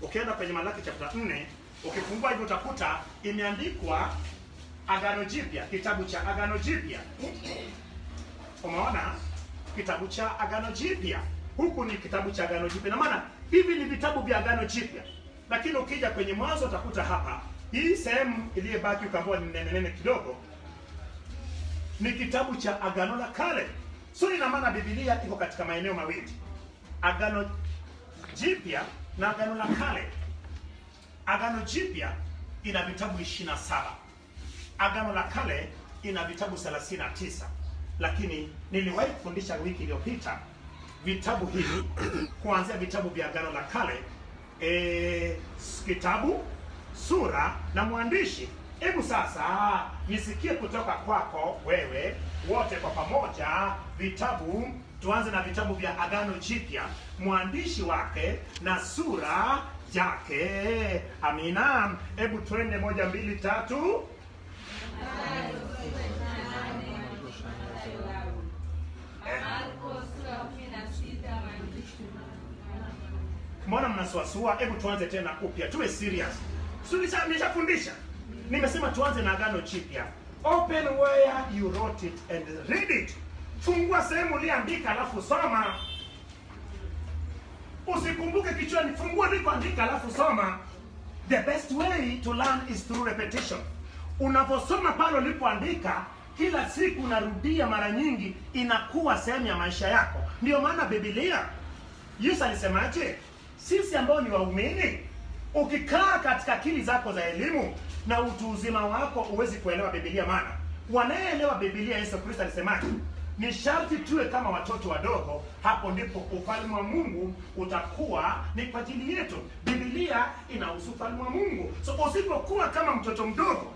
Ukienda kwenye Malaki chapter 4, ukifungua hivyo utakuta imeandikwa Agano Jipya, kitabu cha Agano Jipya. Umeona? Kitabu cha Agano Jipya. Huku ni kitabu cha Agano Jipya. Na maana hivi ni vitabu vya Agano Jipya. Lakini ukija kwenye Mwanzo utakuta hapa, hii sehemu iliyobaki ukaambiwa ni nene kidogo, ni kitabu cha Agano la Kale. So ina maana Biblia iko katika maeneo mawili, Agano Jipya na Agano la Kale. Agano Jipya ina vitabu 27. Agano la Kale ina vitabu 39. Lakini niliwahi kufundisha wiki iliyopita vitabu hivi kuanzia vitabu vya Agano la Kale, kitabu, sura na mwandishi. Hebu sasa nisikie kutoka kwako wewe wote kwa pamoja vitabu. Tuanze na vitabu vya Agano Jipya, mwandishi wake na sura yake. Amina. Hebu twende 1, 2, 3. Mbona mnasuasua? Hebu tuanze tena upya, tuwe serious. Nishafundisha, nimesema tuanze na Agano Jipya. Open where you wrote it and read it. Fungua sehemu uliandika alafu soma. Usikumbuke kichwani, fungua ulikoandika alafu soma. The best way to learn is through repetition. Unaposoma pale ulipoandika, kila siku unarudia mara nyingi, inakuwa sehemu ya maisha yako. Ndio maana Biblia, Yesu alisemaje? Sisi ambao ni waumini, ukikaa katika akili zako za elimu na utu uzima wako uwezi kuelewa Biblia. Maana wanaelewa Biblia, Yesu Kristo alisemaje? Ni sharti tuwe kama watoto wadogo, hapo ndipo ufalme wa Mungu utakuwa ni kwa ajili yetu. Biblia inahusu ufalme wa Mungu. So usipokuwa kama mtoto mdogo,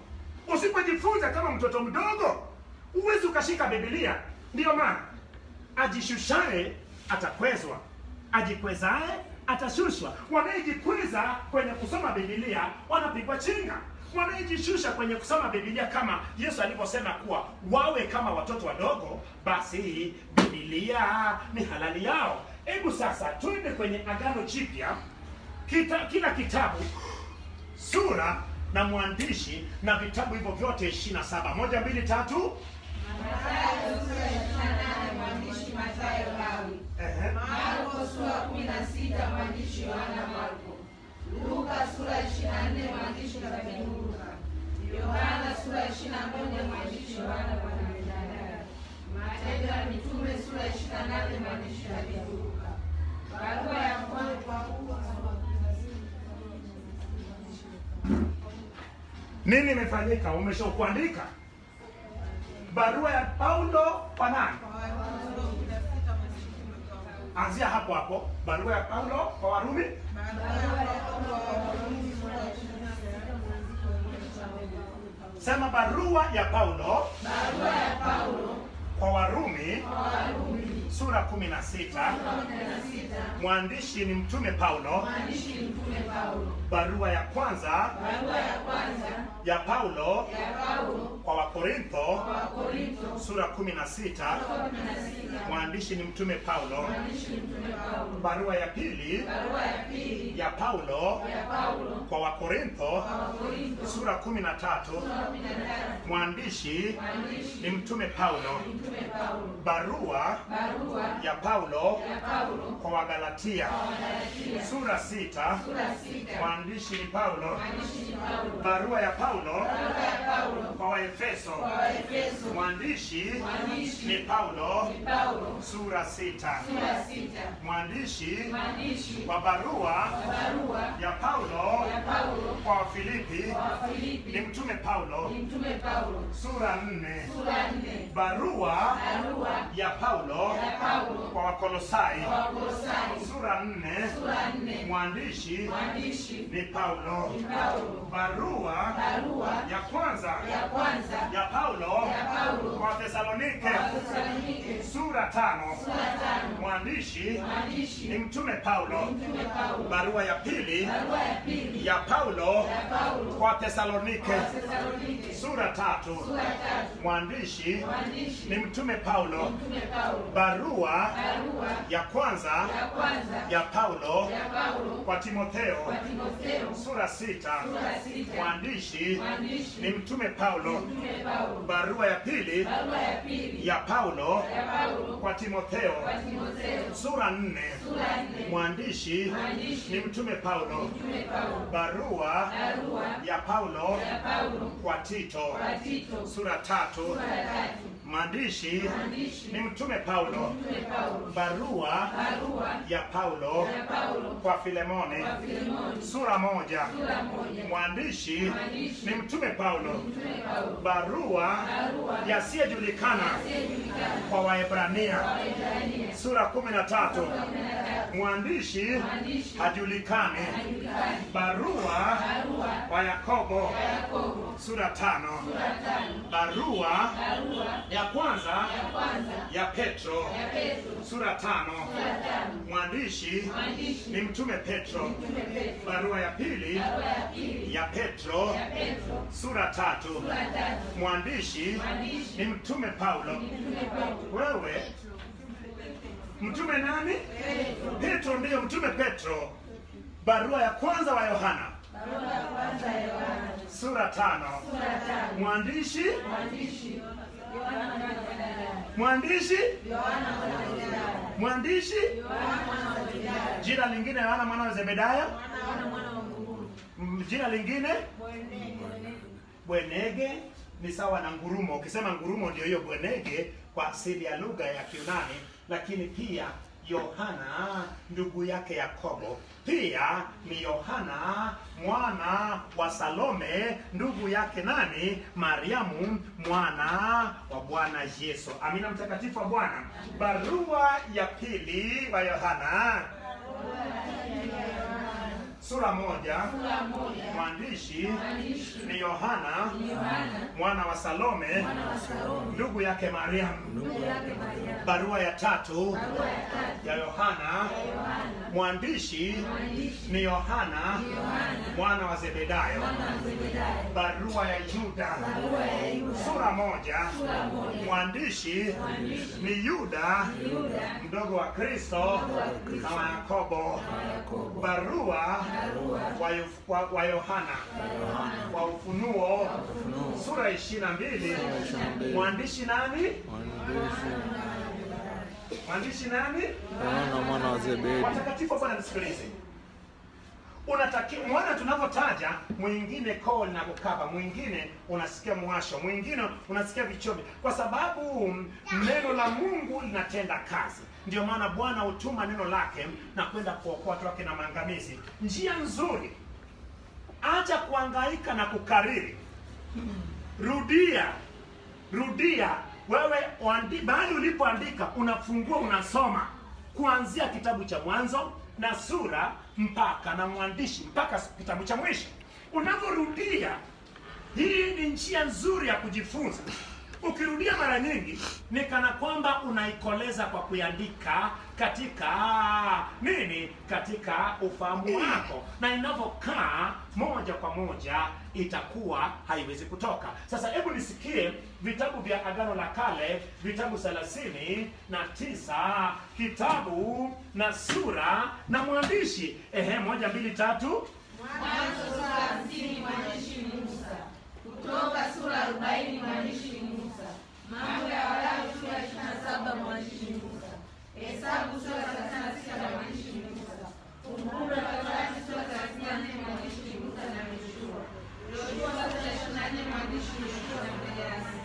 usipojifunza kama mtoto mdogo, uwezi ukashika Biblia. Ndio maana ajishushaye atakwezwa, ajikwezaye atashushwa. Wanayejikweza kwenye kusoma Biblia wanapigwa chinga. Wanayejishusha kwenye kusoma Biblia, kama Yesu alivyosema kuwa wawe kama watoto wadogo, basi Biblia ni halali yao. Hebu sasa twende kwenye Agano Jipya, kila kitabu, sura na mwandishi, na vitabu hivyo vyote 27. 1, 2, 3. Mathayo sura 28 mwandishi Mathayo Lawi. Marko sura 16 mwandishi Yohana Marko. Luka sura 24 mwandishi Luka. Yohana sura 21 mwandishi Yohana Mwanamidaya. Matendo ya Mitume sura 28 mwandishi Luka. Barua ya kwanza kwa nini imefanyika? Umeshakuandika barua ya Paulo kwa nani? Anzia hapo. Barua ya Paulo kwa Warumi. Sema barua ya Paulo kwa Warumi, sura 16. Mwandishi ni mtume Paulo. Barua ya kwanza ya Paulo kwa Wakorintho sura 16. Mwandishi ni mtume Paulo. Barua ya pili ya Paulo kwa Wakorintho sura 13. Mwandishi ni mtume Paulo. Barua ya Paulo kwa Wagalatia sura 6. Mwandishi ni Paulo. Barua ya Paulo kwa Waefeso. Mwandishi ni Paulo sura 6. Mwandishi wa barua ya Paulo kwa Wafilipi ni mtume Paulo sura 4. Barua ya Paulo kwa Wakolosai sura 4. Mwandishi ni Paulo. Barua ya kwanza ya Paulo kwa Thesalonike sura 5. Mwandishi ni mtume Paulo. Barua ya pili ya Paulo kwa Thesalonike sura 3. Mwandishi ni mtume Paulo. Barua ya kwanza ya Paulo kwa Timotheo sura 6. Mwandishi ni mtume Paulo. Barua ya pili ya Paulo kwa Timotheo sura 4. Mwandishi ni mtume Paulo. Barua ya Paulo kwa Tito sura 3. Mwandishi ni mtume Paulo. Barua ya Paulo kwa Filemoni sura 1. Mwandishi ni mtume Paulo. Barua yasiyojulikana kwa Waebrania sura 13. Mwandishi hajulikani. Barua wa Yakobo sura 5. Barua ya kwanza ya Petro sura 5. Mwandishi ni mtume Petro. Barua ya pili ya Petro sura 3. Mwandishi ni mtume Paulo. Wewe mtume nani? Petro ndiyo mtume Petro. Barua ya kwanza wa Yohana sura 5. Mwandishi jina lingine Yohana mwana wa Zebedayo. Jina lingine Bwenege, ni sawa na ngurumo. Ukisema ngurumo ndio hiyo bwenege kwa asili ya lugha ya Kiunani. Lakini pia Yohana ndugu yake Yakobo pia ni Yohana mwana wa Salome ndugu yake nani? Mariamu mwana wa Bwana Yesu. Amina mtakatifu wa Bwana. Barua ya pili wa Yohana sura 1. Mwandishi ni Yohana mwana wa Salome ndugu yake Mariamu. Barua ya 3 ya Yohana. Mwandishi ni Yohana mwana wa Zebedayo. Barua ya Yuda sura 1. Mwandishi ni Yuda mdogo wa Kristo na wa Yakobo. Barua wa Yohana wa Ufunuo sura 22. Mwandishi nani? Mwandishi nani? Yohana mwana wa Zebedi. Watakatifu Bwana nisikilize. Unatakiwa mwana tunavyotaja, mwingine koo na kukaba, mwingine unasikia mwasho, mwingine unasikia vichomi, kwa sababu neno la Mungu linatenda kazi. Ndio maana Bwana hutuma neno lake na kwenda kuokoa watu wake na maangamizi. Njia nzuri, acha kuhangaika na kukariri. Rudia. Wewe bali ulipoandika unafungua, unasoma kuanzia kitabu cha Mwanzo na sura mpaka na mwandishi mpaka kitabu cha mwisho. Unavyorudia, hii ni njia nzuri ya kujifunza. Ukirudia mara nyingi ni kana kwamba unaikoleza kwa kuiandika katika nini? Katika ufahamu wako, na inavyokaa moja kwa moja itakuwa haiwezi kutoka. Sasa hebu nisikie vitabu vya Agano la Kale, vitabu 39, kitabu na sura na mwandishi. 1, 2, 3. Mwanzo sura 50 mwandishi Musa. Kutoka sura 40 mwandishi Musa. Mambo ya Walawi sura 27 mwandishi Musa. Hesabu sura 36 mwandishi Musa. Kumbukumbu la Torati sura 34 mwandishi Musa na Yoshua. Yoshua sura 24 mwandishi Yoshua na Mose.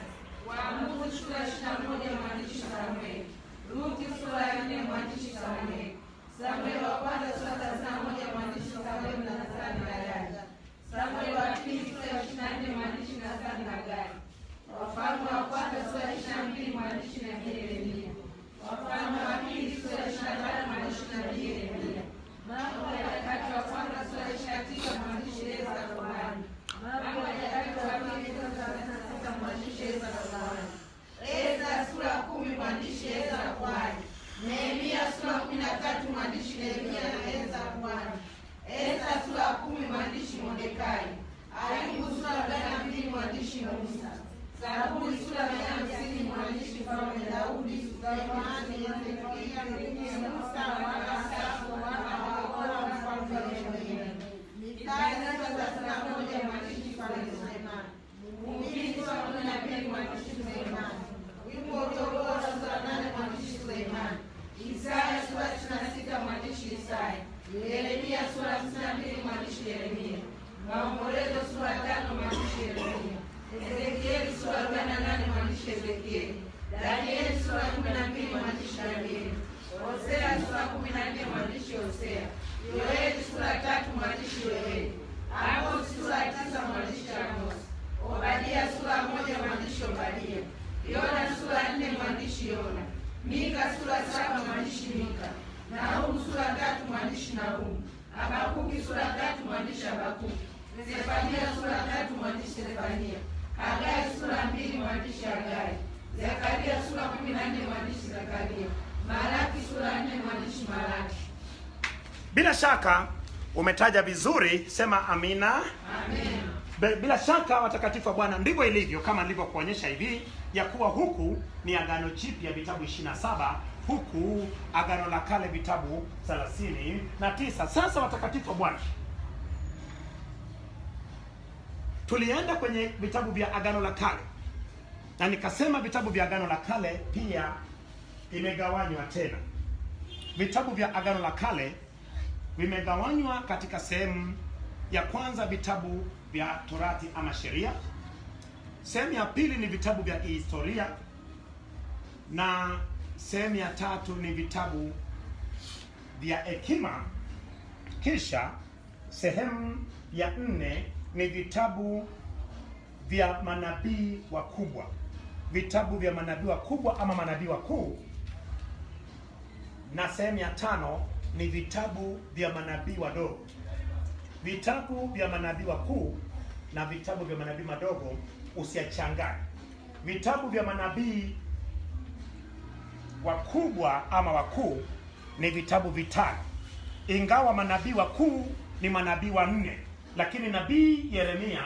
Waamuzi sura 21 mwandishi Samueli. Ruthi sura 4 mwandishi Samueli. Samueli wa kwanza sura 31 mwandishi Samueli na Nathani na Gadi. Samueli wa pili sura 24 mwandishi Nathani na Gadi. Wafalme wa kwanza sura 22 mwandishi Nabii Yeremia. Wafalme wa pili sura 25 mwandishi Nabii Yeremia. Mambo ya Nyakati wa kwanza sura 29 mwandishi Ezra kuhani. Mambo ya Nyakati wa pili sura 36 mwandishi Ezra kuhani. Ezra sura 10 mwandishi Ezra kuhani. Nehemia sura 13 mwandishi Nehemia na Ezra kuhani. Ezra sura 10 mwandishi Mordekai. Ayubu sura 42 mwandishi Musa. Zaburi sura 150 mwandishi Mfalme Daudi. Sulemani, Hezekia, Musa, wana Asafu, wana Kora, mfalme Yeremia. Mithali sura 31 mwandishi Mfalme Sulemani. Mhubiri sura 12 mwandishi Sulemani. Wimbo wa Utauwa sura 8 mwandishi Sulemani. Isaya sura 26 mwandishi Isaya. Yeremia sura 52 mwandishi Yeremia. Maombolezo sura 5 mwandishi Yeremia. Ezekieli sura 48 mwandishi Ezekieli. Danieli sura 12 mwandishi Danieli. Hosea sura 14 mwandishi Hosea. Yoeli sura 3 mwandishi Yoeli. Amos sura 9 mwandishi Amos. Obadia sura 1 mwandishi Obadia. Yona sura 4 mwandishi Yona. Mika sura 7 mwandishi Mika. Nahumu sura 3 mwandishi Nahumu. Habakuki sura 3 mwandishi Habakuki. Zefania sura 3 mwandishi Zefania. Hagai sura 2 mwandishi Hagai. Zekaria sura 14 mwandishi Zekaria. Malaki sura 4 mwandishi Malaki. Bila shaka umetaja vizuri, sema amina. Amen. Bila shaka watakatifu wa Bwana, ndivyo ilivyo kama nilivyokuonyesha hivi, ya kuwa huku ni Agano Jipya vitabu 27, huku Agano la Kale vitabu 39. Sasa watakatifu wa Bwana, tulienda kwenye vitabu vya Agano la Kale na nikasema vitabu vya Agano la Kale pia imegawanywa tena. Vitabu vya Agano la Kale vimegawanywa katika sehemu ya kwanza vitabu vya Torati ama sheria. Sehemu ya pili ni vitabu vya historia, na sehemu ya tatu ni vitabu vya hekima. Kisha sehemu ya 4 ni vitabu vya manabii wakubwa, vitabu vya manabii wakubwa ama manabii wakuu, na sehemu ya 5 ni vitabu vya manabii wadogo. Vitabu vya manabii wakuu na vitabu vya manabii madogo usiachanganye. Vitabu vya manabii wakubwa ama wakuu ni vitabu 5, ingawa manabii wakuu ni manabii 4, lakini nabii Yeremia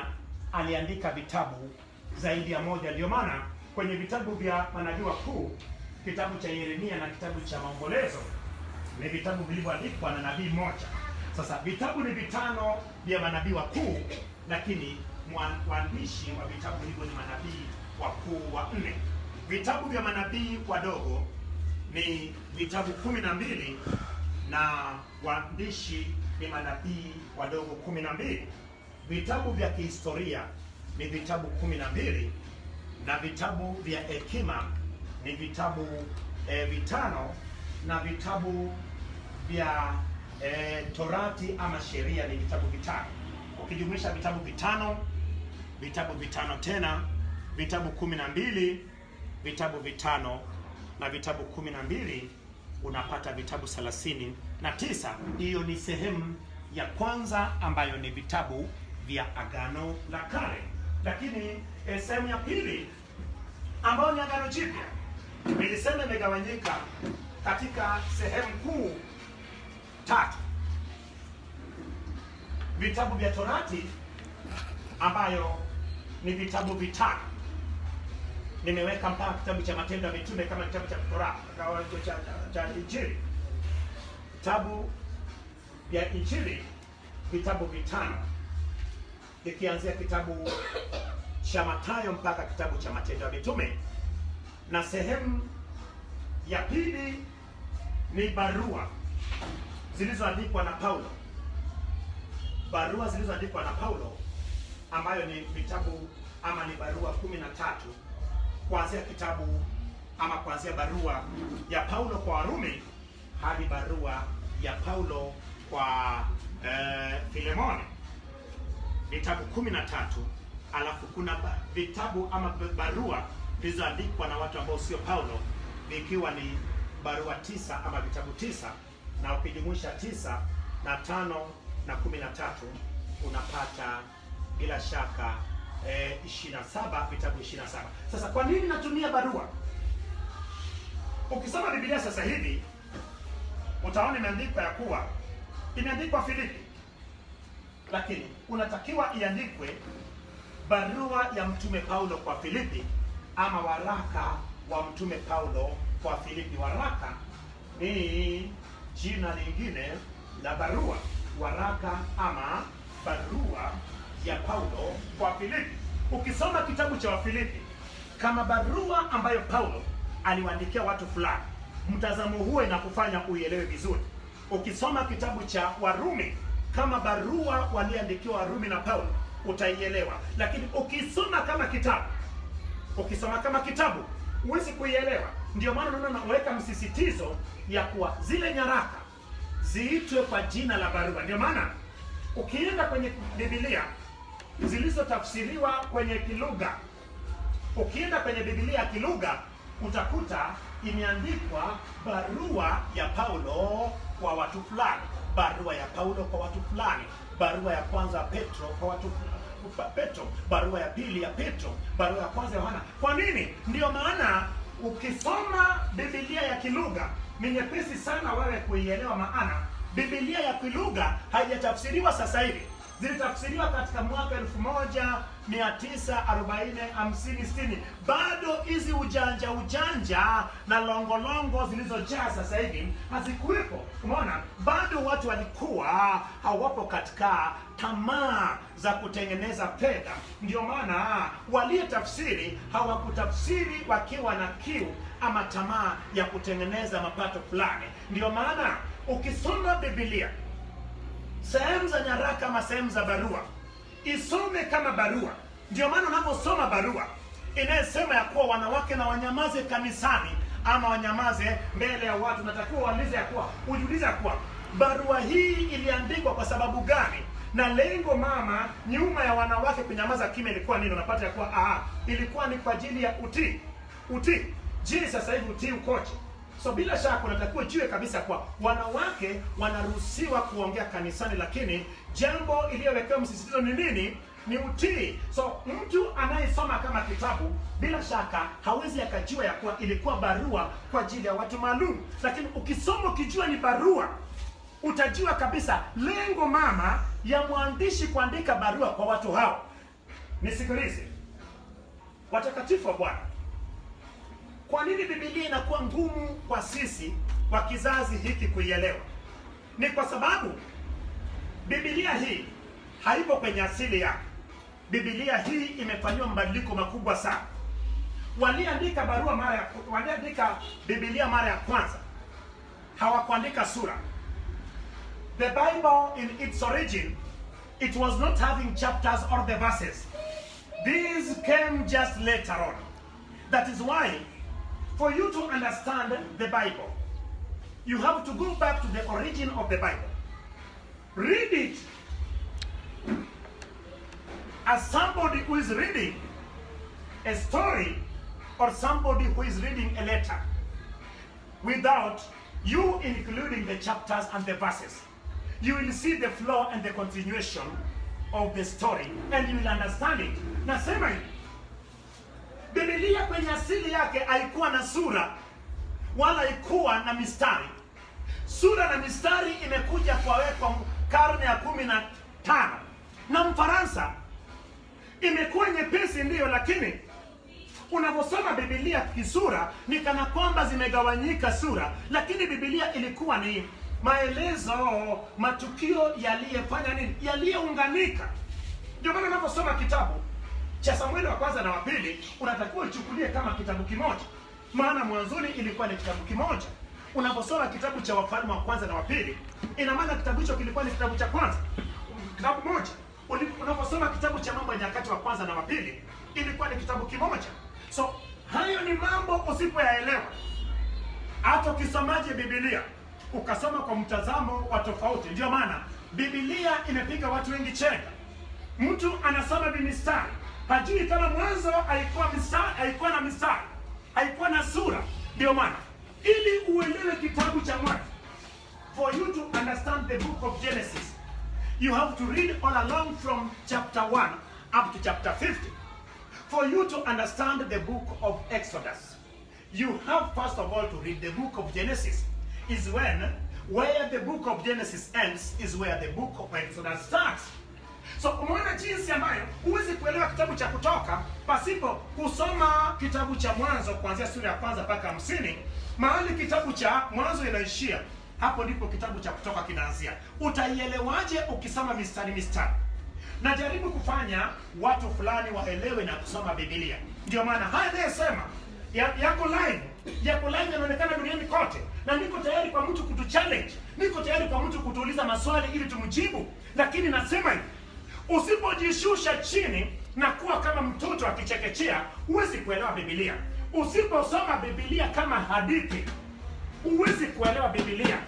aliandika vitabu zaidi ya moja. Ndio maana kwenye vitabu vya manabii wakuu, kitabu cha Yeremia na kitabu cha Maombolezo ni vitabu vilivyoandikwa na nabii mmoja. Sasa vitabu ni 5 vya manabii wakuu, lakini waandishi wa vitabu hivyo ni manabii wakuu 4. Vitabu vya manabii wadogo ni vitabu 12 na waandishi ni manabii wadogo 12. Vitabu vya kihistoria ni vitabu 12 na vitabu vya hekima ni vitabu 5 na vitabu vya Torati ama sheria ni vitabu 5. Ukijumlisha vitabu 5, vitabu 5 tena, vitabu 12, vitabu 5 na vitabu 12, unapata vitabu 39. Hiyo ni sehemu ya kwanza ambayo ni vitabu vya Agano la Kale. Lakini sehemu ya pili ambayo ni Agano Jipya. Nilisema imegawanyika katika sehemu kuu 3. Vitabu vya Torati ambayo ni vitabu 5. Nimeweka mpaka kitabu cha Matendo ya Mitume kama kitabu cha Torati, cha Injili. Vitabu vya Injili vitabu 5, vikianzia kitabu cha Mathayo mpaka kitabu cha Matendo ya Mitume. Na sehemu ya pili ni barua zilizoandikwa na Paulo. Barua zilizoandikwa na Paulo ambayo ni vitabu ama ni barua 13, kuanzia kitabu ama kuanzia barua ya Paulo kwa Warumi hadi barua ya Paulo kwa Filemoni, vitabu 13. Alafu kuna vitabu ama barua zilizoandikwa na watu ambao sio Paulo, vikiwa ni barua 9 ama vitabu 9, na ukijumuisha 9 na 5 na 13 unapata bila shaka 27, vitabu 27. Sasa kwa nini natumia barua? Ukisoma Biblia sasa hivi utaona imeandikwa ya kuwa imeandikwa Filipi, lakini unatakiwa iandikwe barua ya mtume Paulo kwa Filipi ama waraka wa mtume Paulo kwa Filipi. Waraka ni jina lingine la barua. Waraka ama barua ya Paulo kwa Filipi. Ukisoma kitabu cha Wafilipi kama barua ambayo Paulo aliwaandikia watu fulani, mtazamo huo inakufanya uielewe vizuri. Ukisoma kitabu cha Warumi kama barua waliandikiwa Warumi na Paulo, utaielewa. Lakini ukisoma kama kitabu huwezi kuielewa. Ndio maana naona naweka msisitizo ya kuwa zile nyaraka ziitwe kwa jina la barua. Ndio maana ukienda kwenye Biblia zilizotafsiriwa kwenye kilugha, ukienda kwenye Biblia ya kilugha utakuta imeandikwa barua ya Paulo kwa watu fulani, barua ya Paulo kwa watu fulani, barua ya kwanza Petro kwa watu Petro, barua ya pili ya Petro, barua ya kwanza Yohana. Kwa nini? Ndio maana ukisoma Biblia ya kilugha ni nyepesi sana wewe kuielewa, maana Biblia ya kilugha haijatafsiriwa sasa hivi. Zilitafsiriwa katika mwaka 1940-50-60. Bado hizi ujanja na longolongo zilizojaa sasa hivi hazikuwepo. Umeona? Bado watu walikuwa hawapo katika tamaa za kutengeneza fedha. Ndio maana waliyetafsiri hawakutafsiri wakiwa na kiu ama tamaa ya kutengeneza mapato fulani. Ndio maana ukisoma Biblia sehemu za nyaraka ama sehemu za barua, isome kama barua. Ndio maana unaposoma barua inayosema ya kuwa wanawake na wanyamaze kanisani ama wanyamaze mbele ya watu, natakiwa ujiulize ya kuwa barua hii iliandikwa kwa sababu gani, na lengo mama nyuma ya wanawake kunyamaza kimya ilikuwa nini? Unapata ya kuwa ilikuwa ni kwa ajili ya utii. Je, sasa hivi utii ukoje? So bila shaka unatakiwa jue kabisa kwa wanawake wanaruhusiwa kuongea kanisani, lakini jambo iliyowekewa msisitizo ni nini? Ni utii. So mtu anayesoma kama kitabu bila shaka hawezi akajua ya kuwa ilikuwa barua kwa ajili ya watu maalum. Lakini ukisoma ukijua ni barua, utajua kabisa lengo mama ya mwandishi kuandika barua kwa watu hao. Nisikilize watakatifu wa Bwana, kwa nini Biblia inakuwa ngumu kwa sisi kwa kizazi hiki kuielewa? Ni kwa sababu Biblia hii haipo kwenye asili yake. Biblia hii imefanywa mabadiliko makubwa sana. Waliandika Biblia mara ya kwanza hawakuandika sura. The Bible in its origin, it was not having chapters or the verses. These came just later on. That is why for you to understand the Bible, you have to go back to the origin of the Bible. Read it as somebody who is reading a story or somebody who is reading a letter, without you including the chapters and the verses. You will see the flow and the continuation of the story and you will understand it. Nasema hivi, Biblia Biblia kwenye asili yake haikuwa na sura wala haikuwa na mistari. Sura na mistari imekuja kwa karne ya 15 na Mfaransa. Imekuwa nyepesi ndiyo, lakini unaposoma Biblia kisura ni kana kwamba zimegawanyika sura, lakini Biblia ilikuwa ni maelezo, matukio yaliyofanya nini, yaliyounganika. Ndio maana unaposoma kitabu cha Samueli wa kwanza na wa pili unatakiwa uchukulie kama kitabu kimoja, maana mwanzoni ilikuwa ni kitabu kimoja. Unaposoma kitabu cha Wafalme wa kwanza na wa pili, ina maana kitabu hicho kilikuwa ni kitabu cha kwanza, kitabu moja. Unaposoma kitabu cha Mambo ya Nyakati wa kwanza na wa pili, ilikuwa ni kitabu kimoja. So hayo ni mambo usipoyaelewa, hata ukisomaje Biblia ukasoma kwa mtazamo wa tofauti. Ndio maana Biblia imepiga watu wengi chenga. Mtu anasoma bimistari, hajui kama mwanzo haikuwa mistari, haikuwa na mistari, haikuwa na sura. Ndio maana ili uelewe kitabu cha Mwanzo, for you to understand the book of Genesis, you have to read all along from chapter 1 up to chapter 50. For you to understand the book of Exodus, you have first of all to read the book of Genesis. Is where the book of Genesis ends is where the book of Exodus starts. So umeona jinsi ambayo huwezi kuelewa kitabu cha Kutoka pasipo kusoma kitabu cha Mwanzo kuanzia sura ya kwanza mpaka 50. Mahali kitabu cha Mwanzo inaishia, hapo ndipo kitabu cha Kutoka kinaanzia. Utaielewaje ukisoma mistari? Najaribu kufanya watu fulani waelewe na kusoma Biblia. Ndio maana haya nayosema yako live yanaonekana duniani kote, na niko tayari kwa mtu kutuchallenge, niko tayari kwa mtu kutuuliza maswali ili tumjibu. Lakini nasema hivi, usipojishusha chini na kuwa kama mtoto akichekechea, huwezi kuelewa Biblia. Usiposoma Biblia kama hadithi, huwezi kuelewa Biblia.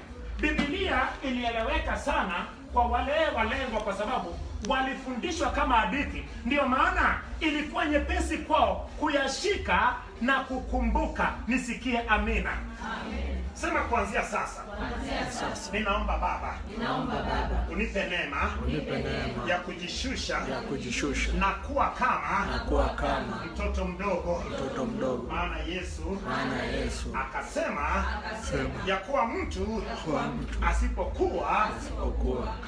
Biblia ilieleweka sana kwa wale walengwa kwa sababu walifundishwa kama hadithi. Ndio maana ilikuwa nyepesi kwao kuyashika na kukumbuka. Nisikie amina. Amen. Sema kuanzia sasa. Ninaomba Baba, unipe neema ya kujishusha na kuwa kama mtoto mdogo. Maana Yesu akasema ya kuwa mtu asipokuwa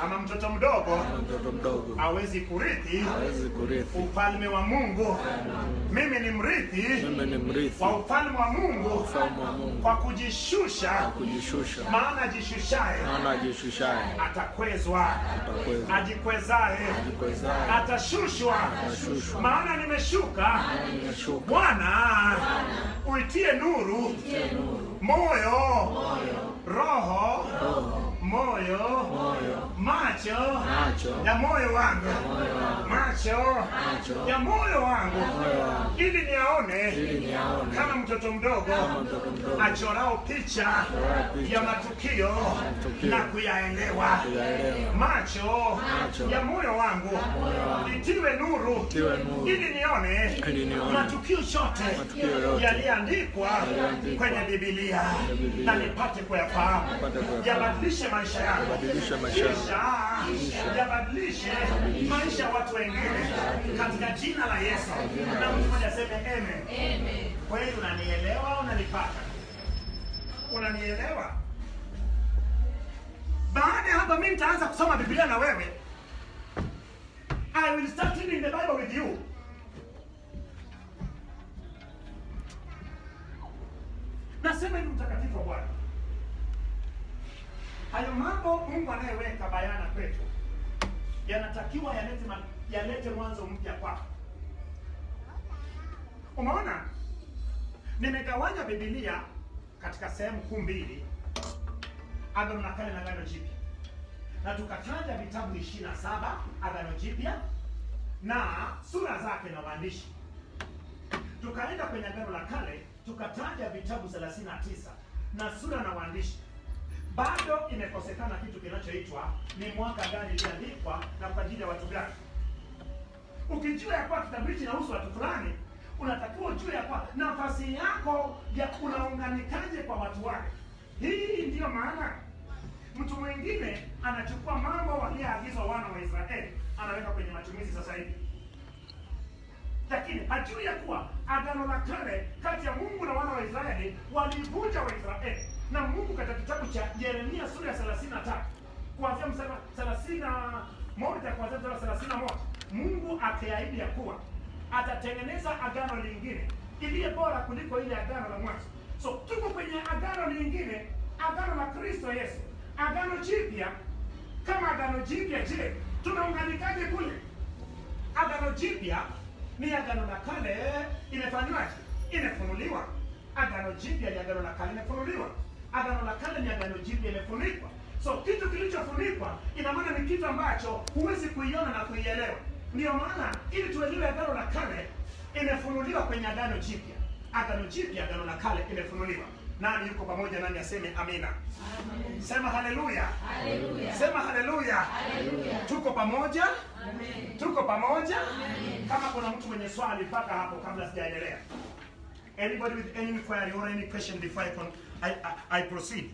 kama mtoto mdogo hawezi kurithi ufalme wa Mungu. Mimi ni mrithi wa ufalme wa Mungu kwa kujishusha. Maana ajishushaye atakwezwa, ajikwezaye atashushwa. Maana nimeshuka Bwana uitie nuru moyo, roho, moyo, macho ya moyo wangu, macho ya moyo wangu, ili niaone kama mtoto mdogo achorao picha ya matukio na kuyaelewa. Macho ya moyo wangu itiwe nuru, ili nione matukio yote yaliandikwa kwenye Biblia na nipate kuyafahamu, yabadilishe maisha yangu, yabadilishe maisha ya watu wengine katika jina la Yesu. Na mtu mmoja aseme amen. Kweli unanielewa, unanipata? Unanielewa? Baada ya hapa mimi nitaanza kusoma Biblia na wewe. I will start reading the Bible with you. Nasema hivi, mtakatifu wa Bwana, hayo mambo Mungu anayeweka bayana kwetu yanatakiwa yalete mwanzo mpya kwako. Umeona? Nimegawanya Biblia katika sehemu kuu mbili, Agano la Kale na Agano Jipya. Na tukataja vitabu 27 Agano Jipya na sura zake na maandishi. Tukaenda kwenye Agano la Kale tukataja vitabu 39 na sura na waandishi. Bado imekosekana kitu kinachoitwa ni mwaka gani iliandikwa na kwa ajili ya watu gani. Ukijua ya kwa kitabu hichi kinahusu watu fulani, unatakiwa ujue ya kwa nafasi yako ya unaunganikaje kwa watu wake. Hii ndiyo maana mtu mwingine anachukua mambo walioagizwa wana wa Israeli anaweka kwenye matumizi sasa hivi, lakini hajui ya kuwa agano la kale kati ya Mungu na wana wa Israeli walivunja wa Israeli. Na Mungu katika kitabu cha Yeremia sura ya 33 kuanzia mstari 31 kuanzia mstari 31, Mungu akiahidi ya kuwa atatengeneza agano lingine iliye bora kuliko ile agano la mwanzo. So tuko kwenye agano lingine, agano la Kristo Yesu, agano jipya. Kama agano jipya, je, tunaunganikaje kule? Agano jipya ni agano la kale imefanywaje? Imefunuliwa. Agano jipya ni agano la kale imefunuliwa. Agano la kale ni agano jipya imefunikwa. So kitu kilichofunikwa ina maana ni kitu ambacho huwezi kuiona na kuielewa. Ndio maana ili tuelewe agano la kale imefunuliwa kwenye agano jipya. Agano jipya, agano la kale imefunuliwa. Nani yuko pamoja nani aseme amina? Amen. Sema haleluya. Haleluya. Sema haleluya. Haleluya. Tuko pamoja? Amen. Tuko pamoja? Amen. Kama kuna mtu mwenye swali mpaka hapo kabla sijaendelea. Anybody with any inquiry or any question before I proceed?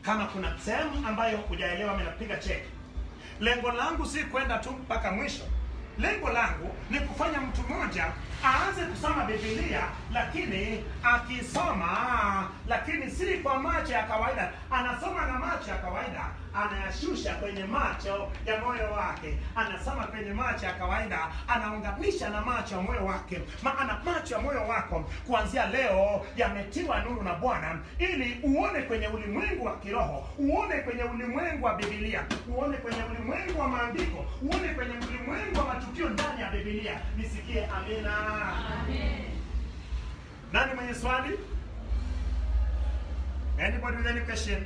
Kama kuna sehemu ambayo hujaelewa, mimi napiga check. Lengo langu si kwenda tu mpaka mwisho. Lengo langu ni kufanya mtu mmoja aanze kusoma Biblia, lakini akisoma, lakini si kwa macho ya kawaida. Anasoma na macho ya kawaida, anayashusha kwenye macho ya moyo wake. Anasoma kwenye macho ya kawaida, anaunganisha na macho ya moyo wake. Maana macho ya moyo wako kuanzia leo yametiwa nuru na Bwana, ili uone kwenye ulimwengu wa kiroho, uone kwenye ulimwengu wa Biblia, uone kwenye ulimwengu wa maandiko, uone kwenye ulimwengu wa matukio ndani ya Biblia. Nisikie amina. Amen. Nani mwenye swali? Anybody with any question?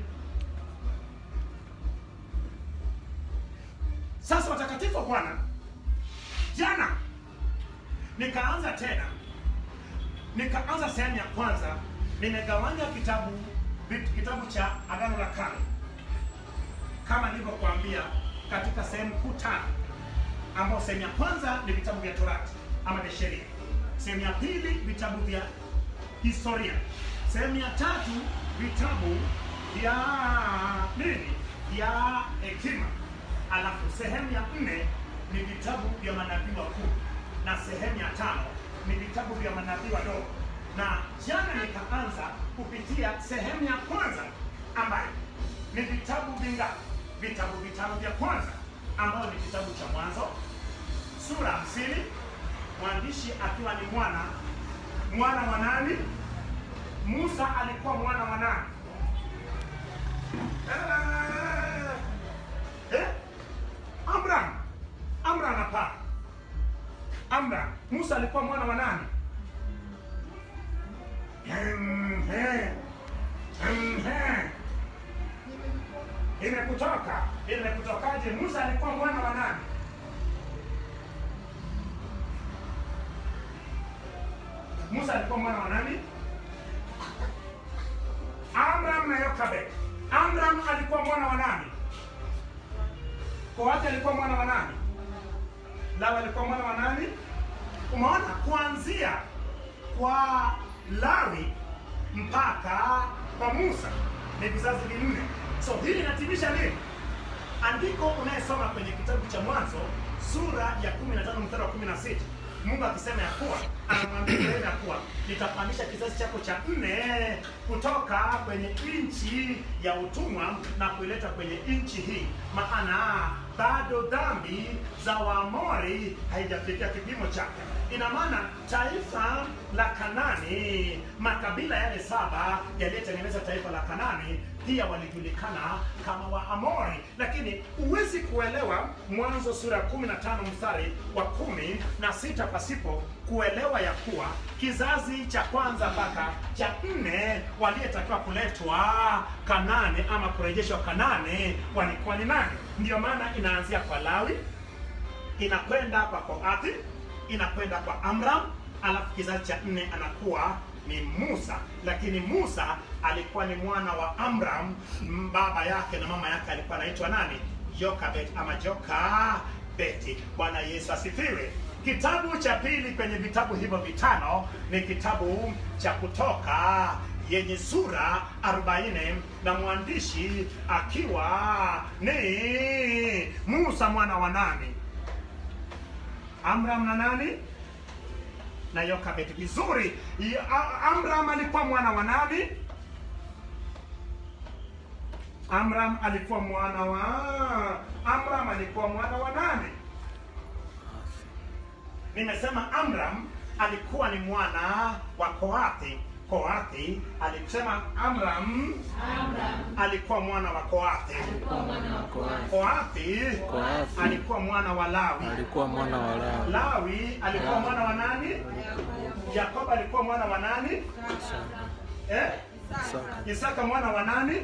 Sasa watakatifu wa Bwana, jana nikaanza sehemu ya kwanza. Nimegawanya kitabu cha agano la kale kama nilivyokuambia katika sehemu kuu tano, ambao sehemu ya kwanza ni vitabu vya Torati ama vya sheria, sehemu ya pili vitabu vya historia, sehemu ya tatu vitabu vya nini, vya hekima, alafu sehemu ya 4 ni vitabu vya manabii wakuu, na sehemu ya 5 ni vitabu vya manabii wadogo. Na jana nikaanza kupitia sehemu ya kwanza ambayo ni vitabu vingapi? Vitabu 5 vya kwanza, ambayo ni kitabu cha Mwanzo sura 50, mwandishi akiwa ni mwana wa nani? Musa alikuwa mwana wa nani? Amram hapa. Amram. Musa alikuwa mwana wa nani? Imekutokaje? Musa alikuwa mwana wa nani? Musa alikuwa mwana wa nani? Amram na Yokabed. Amram alikuwa mwana wa nani? Kohati alikuwa mwana wa nani? Lawi alikuwa mwana wa nani? Umeona, kuanzia kwa Lawi mpaka kwa Musa ni vizazi 4. So hili inatimisha nini? Andiko unayesoma kwenye kitabu cha Mwanzo sura ya 15 mstari wa 16, Mungu akisema ya kuwa, anamwambia Ibrahimu ya kuwa nitapandisha kizazi chako cha 4 kutoka kwenye nchi ya utumwa na kuileta kwenye nchi hii, maana bado dhambi za Waamori haijafikia kipimo chake. Ina maana taifa la Kanani, makabila yale 7 yaliyotengeneza taifa la Kanani pia walijulikana kama Waamori. Lakini huwezi kuelewa Mwanzo sura 15 mstari wa 16 pasipo kuelewa ya kuwa kizazi cha kwanza mpaka cha 4 waliyetakiwa kuletwa Kanani ama kurejeshwa Kanani walikuwa ni nani? Ndio maana inaanzia kwa Lawi, inakwenda kwa Kohati, inakwenda kwa Amram, alafu kizazi cha 4 anakuwa ni Musa. Lakini Musa alikuwa ni mwana wa Amram, baba yake na mama yake alikuwa anaitwa nani? Yokabed ama Jokabeti. Bwana Yesu asifiwe. Kitabu cha pili kwenye vitabu hivyo 5 ni kitabu cha Kutoka yenye sura 40 na mwandishi akiwa ni Musa mwana wa nani? Amram na nani? Na Yokabedi. Vizuri. Amram alikuwa mwana wa nani? Amram alikuwa mwana wa nani? Nimesema Amram alikuwa ni mwana wa Kohathi. Alisema Amram alikuwa mwana wa Kohathi. Kohathi alikuwa mwana wa Lawi. Lawi alikuwa mwana wa nani? Yakobo alikuwa mwana wa nani? Isaka mwana wa nani?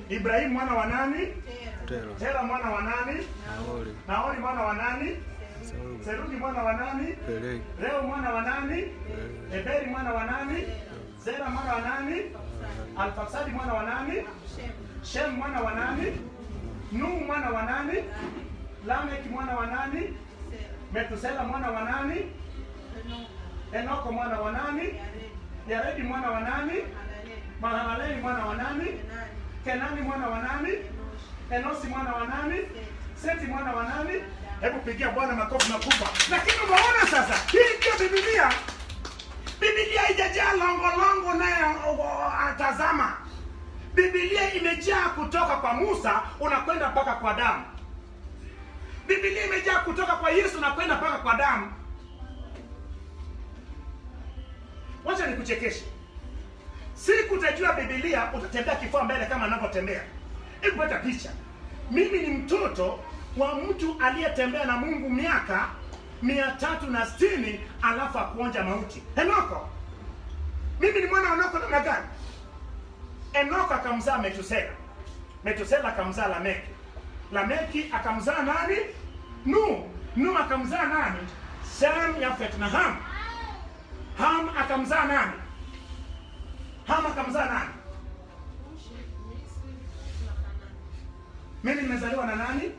Ibrahim mwana wa nani? Tera mwana wa nani? Nahori mwana wa nani? Serudi mwana wa nani? Reu mwana wa nani? Eberi mwana wa nani? Zera mwana wa nani? Alfaksadi mwana wa nani? Shem mwana wa nani? Nuhu mwana wa nani? Lameki mwana wa nani? Metusela mwana wa nani? Enoko mwana wa nani? Yaredi mwana wa nani? Mahalaleli mwana wa nani? Kenani mwana wa nani? Enosi mwana wa nani? Seti mwana wa nani? Hebu pigia Bwana makofi makubwa. Lakini unaona sasa, hii ndio Biblia. Biblia haijajaa longo naye atazama. Biblia imejaa kutoka kwa Musa unakwenda mpaka kwa Adamu. Biblia imejaa kutoka kwa Yesu unakwenda mpaka kwa Adamu. Wacha nikuchekeshe. Siku utajua Biblia utatembea kifua mbele kama anavyotembea. Hebu pata picha. Mimi ni mtoto wa mtu aliyetembea na Mungu miaka 360 alafu akuonja mauti. Enoko. Mimi ni mwana wa Enoko namna gani? Enoko akamzaa Metusela. Metusela akamzaa Lameki. Lameki akamzaa nani? Nuhu. Nuhu akamzaa nani? Sem, Yafet na Ham. Ham akamzaa nani? Ham akamzaa nani? Mimi nimezaliwa na nani?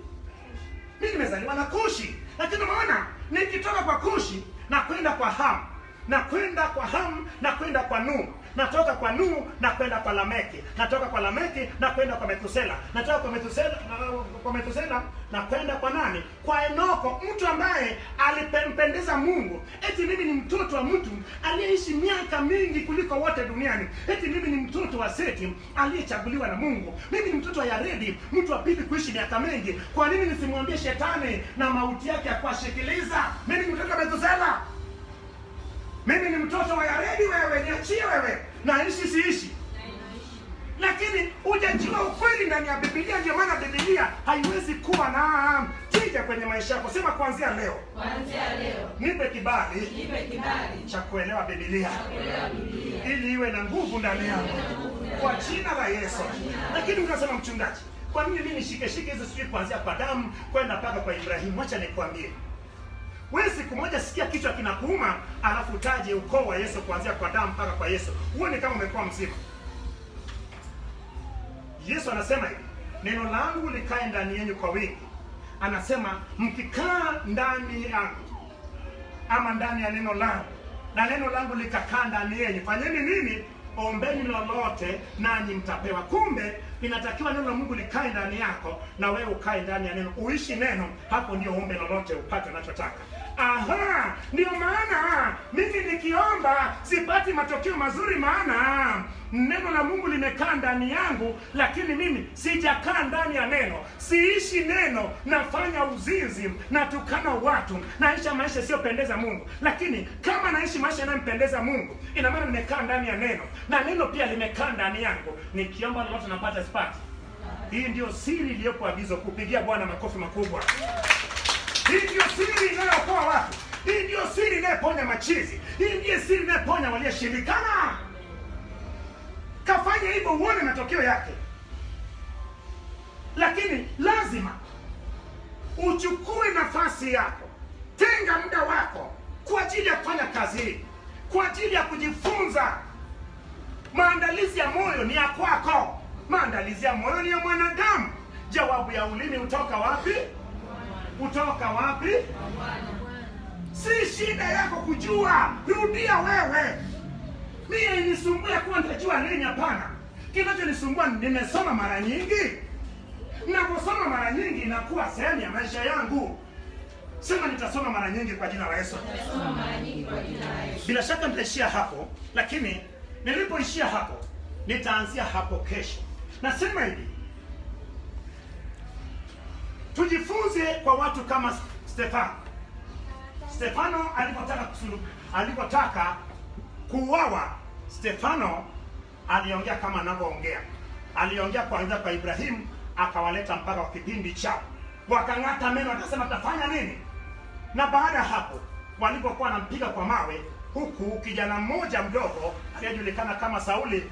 Mimi nimezaliwa na Kushi. Lakini unaona, nikitoka kwa Kushi na kwenda kwa Ham, na kwenda kwa Ham na kwenda kwa Nuhu, natoka kwa Nuhu na kwenda kwa Lameki, natoka kwa Lameki na kwenda kwa Metusela, natoka kwa Metusela na kwenda kwa nani? Kwa Enoko, mtu ambaye alimpendeza Mungu. Eti mimi ni mtoto wa mtu aliyeishi miaka mingi kuliko wote duniani. Eti mimi ni mtoto wa Seti aliyechaguliwa na Mungu. Mimi ni mtoto wa Yaredi, mtu wa pili kuishi miaka mingi. Kwa nini nisimwambie shetani na mauti yake akwashikiliza? Mimi ni mtoto wa Metusela. Mimi ni mtoto wa Yaredi, wewe niachie wewe. Naishi siishi. Lakini hujajua ukweli ndani ya Biblia. Ndio maana Biblia haiwezi kuwa na tija kwenye maisha yako. Sema kuanzia leo. Nipe kibali cha kuelewa Biblia. Ili iwe na nguvu ndani yangu. Kwa jina la Yesu. Lakini unasema mchungaji, kwa nini mimi nishike hizo sijui kuanzia kwa Adamu kwenda mpaka kwa Ibrahimu? Acha nikwambie. Wewe siku moja sikia kichwa kinakuuma, alafu utaje ukoo wa Yesu kuanzia kwa Adamu mpaka kwa Yesu. Uone kama umekuwa mzima. Yesu anasema hivi, neno langu likae ndani yenu kwa wingi. Anasema mkikaa ndani yangu ama ndani ya neno langu na neno langu likakaa ndani yenu, fanyeni nini? Ombeni lolote nanyi mtapewa. Kumbe inatakiwa neno la Mungu likae ndani yako na wewe ukae ndani ya neno, uishi neno. Hapo ndio ombe lolote upate unachotaka. Aha, ndio maana mimi nikiomba sipati matokeo mazuri, maana neno la Mungu limekaa ndani yangu, lakini mimi sijakaa ndani ya neno. Siishi neno, nafanya uzinzi, natukana watu, naishi maisha siyopendeza Mungu. Lakini kama naishi maisha yanayompendeza Mungu, ina maana nimekaa ndani ya neno na neno pia limekaa ndani yangu. Nikiomba lolote napata sipati. Hii ndio siri iliyopo agizo. Kupigia Bwana makofi makubwa. Hii ndio siri inayookoa watu. Hii ndio siri inayoponya machizi. Hii ndio siri inayoponya walioshirikana. Kafanya hivyo uone matokeo yake. Lakini lazima uchukue nafasi yako. Tenga muda wako kwa ajili ya kufanya kazi hii, kwa ajili ya kujifunza. Maandalizi ya moyo ni ya kwako. Maandalizi ya moyo ni ya mwanadamu. Jawabu ya ulimi utoka wapi? Utoka wapi? Si shida yako kujua. Rudia wewe. Mimi nisumbua kuwa nitajua nini? Hapana. Kinachonisumbua nimesoma mara nyingi. Ninaposoma mara nyingi inakuwa sehemu ya maisha yangu. Sema nitasoma mara nyingi kwa jina la Yesu. Nitasoma mara nyingi kwa jina la Yesu. Bila shaka nitaishia hapo, lakini nilipoishia hapo nitaanzia hapo kesho. Nasema hivi, tujifunze kwa watu kama Stefano. Stefano alipotaka kuuawa, Stefano aliongea kama anavyoongea. Aliongea kwanza kwa Ibrahimu, akawaleta mpaka kwa kipindi chao. Wakang'ata meno, akasema tafanya nini? Na baada hapo walipokuwa wanampiga kwa mawe, huku kijana mmoja mdogo aliyejulikana kama Sauli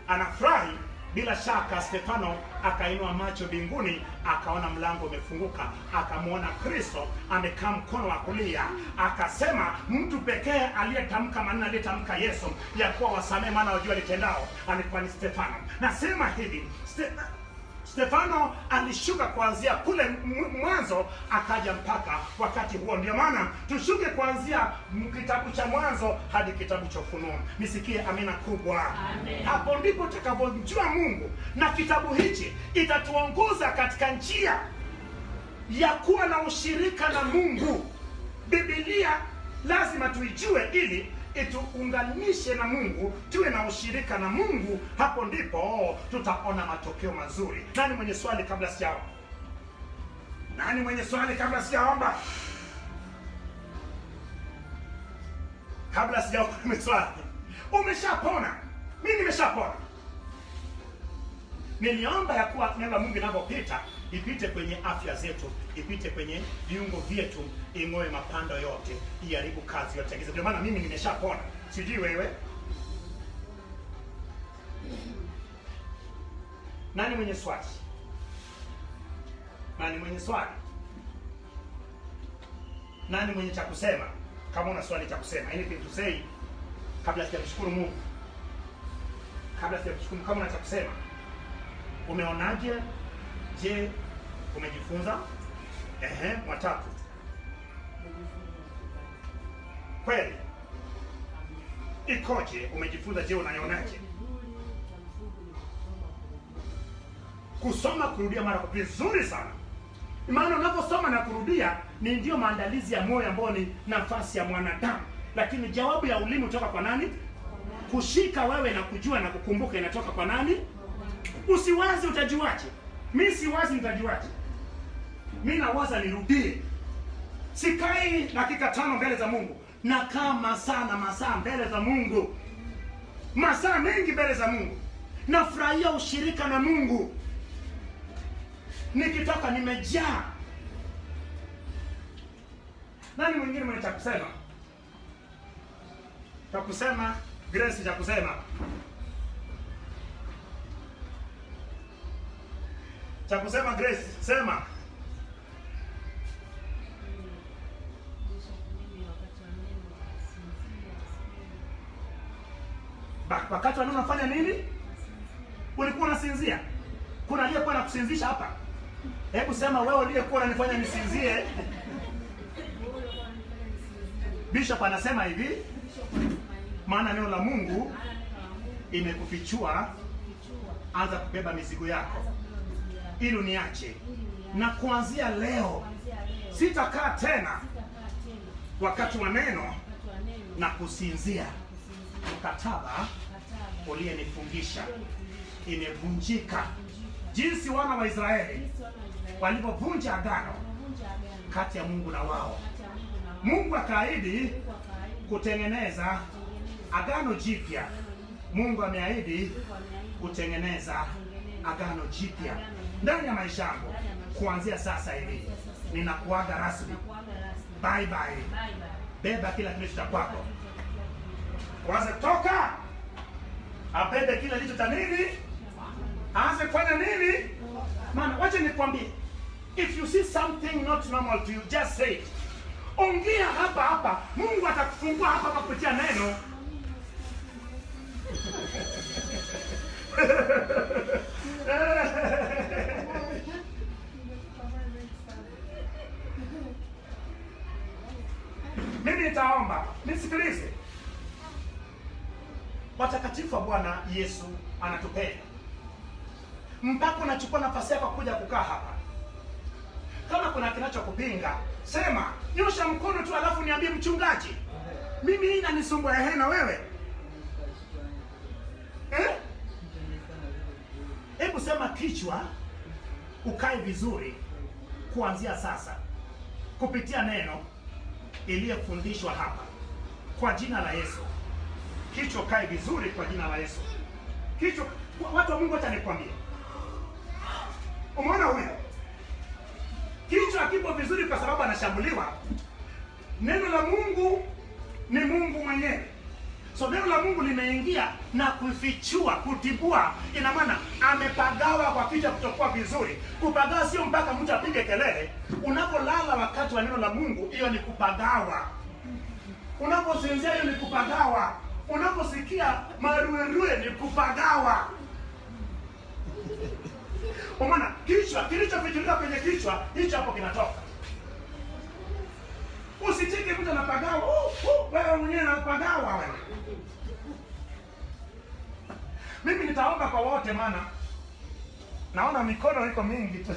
anafurahi, bila shaka Stefano akainua macho mbinguni, akaona mlango umefunguka, akamwona Kristo amekaa mkono wa kulia, akasema mtu pekee aliyetamka maneno aliyetamka Yesu ya kuwa wasamehe maana wajua litendao alikuwa ni Stefano. Nasema hivi, Stefano alishuka kuanzia kule mwanzo akaja mpaka wakati huo. Ndio maana tushuke kuanzia kitabu cha Mwanzo hadi kitabu cha Ufunuo. Nisikie amina kubwa. Amen. Hapo ndipo tutakapomjua Mungu, na kitabu hichi itatuongoza katika njia ya kuwa na ushirika na Mungu. Biblia lazima tuijue ili ituunganishe na Mungu, tuwe na ushirika na Mungu. Hapo ndipo tutaona matokeo mazuri. Nani mwenye swali kabla sijaomba? Nani mwenye swali kabla sijaomba? Kabla sijaomba swali. Umeshapona? Mimi nimeshapona. Niliomba ya kuwa neno la Mungu linapopita ipite kwenye afya zetu, ipite kwenye viungo vyetu, ing'oe mapando yote, iharibu kazi yote. Ndio maana mimi nimeshapona. Sijui wewe. Nani mwenye swali? Nani mwenye swali? Nani mwenye cha kusema? Kama una swali cha kusema, anything to say kabla sijamshukuru Mungu. Kabla sijamshukuru, kama una cha kusema. Umeonaje? Je, umejifunza? Watatu. Kweli? Ikoje? Umejifunza, je, unaionaje? Kusoma kurudia mara vizuri sana. Maana unaposoma na kurudia ni ndio maandalizi ya moyo ambao ni nafasi ya mwanadamu. Lakini jawabu ya ulimi kutoka kwa nani? Kushika wewe na kujua na kukumbuka inatoka kwa nani? Usiwazi utajuaje? Mimi siwazi nitajuaje? Mimi nawaza nirudie. Sikai dakika 5 mbele za Mungu. Nakaa masaa mbele za Mungu. Masaa mengi mbele za Mungu. Nafurahia ushirika na Mungu. Nikitoka nimejaa. Nani mwingine mwenye cha kusema? Cha kusema, Grace cha kusema. Cha kusema Grace, sema. Wakati wa neno unafanya nini? Ulikuwa unasinzia? Kuna aliyekuwa anakusinzisha hapa? Hebu sema wewe uliyekuwa unanifanya nisinzie. Bishop anasema hivi, maana neno la Mungu imekufichua, anza kubeba mizigo yako ili uniache. Na kuanzia leo sitakaa tena wakati wa neno na kusinzia. Mkataba uliyenifungisha imevunjika. Jinsi wana wa Israeli walipovunja agano kati ya Mungu na wao, Mungu akaahidi kutengeneza agano jipya. Mungu ameahidi kutengeneza agano jipya ndani ya maisha yangu. Kuanzia sasa hivi ninakuaga rasmi. Bye bye. Beba kila kitu cha kwako. Waanze toka. Abebe kila kitu cha nini? Aanze kufanya nini? Maana wacha nikwambie, if you see something not normal to you, just say it. Ongea hapa hapa. Mungu atakufungua hapa hapa kupitia neno. Mimi nitaomba. Nisikilize. Watakatifu wa Bwana Yesu anatupenda. Mpaka unachukua nafasi yako kuja kukaa hapa. Kama kuna kinachokupinga, Sema, nyosha mkono tu alafu niambie mchungaji. Mimi hii inanisumbua na wewe. Hebu sema kichwa ukae vizuri kuanzia sasa. Kupitia neno iliyofundishwa hapa. Kwa jina la Yesu. Kichwa kae vizuri kwa jina la Yesu. Kichwa, watu wa Mungu acha nikwambie. Umeona huyo? Kichwa kipo vizuri kwa sababu anashambuliwa. Neno la Mungu ni Mungu mwenyewe. So neno la Mungu limeingia na kufichua, kutibua. Ina maana amepagawa kwa kichwa kutokuwa vizuri. Kupagawa sio mpaka mtu apige kelele. Unapolala wakati wa neno la Mungu, hiyo ni kupagawa. Unaposinzia, hiyo ni kupagawa. Unaposikia maruerue, ni kupagawa. Umeona? Kichwa kilichofichulika kwenye kichwa, hicho hapo kinatoka. Usitike mtu anapagawa. Wewe mwenyewe unapagawa wewe. Mimi nitaomba kwa wote, maana naona mikono iko mingi tu.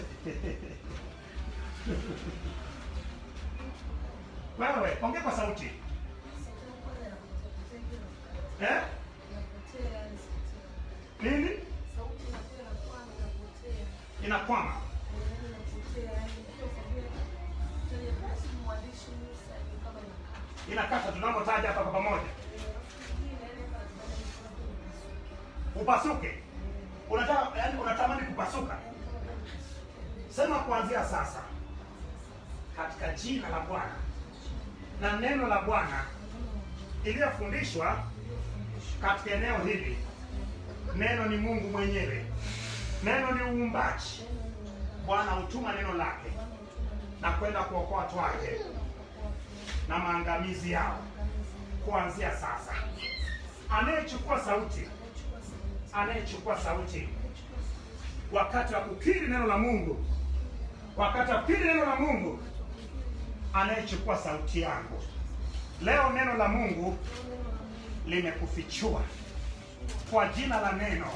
Wewe ongea kwa sauti. Nini? Inakwama. Inakata tunapotaja hapa kwa pamoja. Upasuke. Unataka, yani unatamani kupasuka. Sema kuanzia sasa. Katika jina la Bwana. Na neno la Bwana iliyofundishwa katika eneo hili. Neno ni Mungu mwenyewe. Neno ni uumbaji. Bwana hutuma neno lake na kwenda kuokoa watu wake na maangamizi yao. Kuanzia sasa, anayechukua sauti wakati wa kukiri neno la Mungu, anayechukua sauti yangu leo, neno la Mungu limekufichua kwa jina la neno.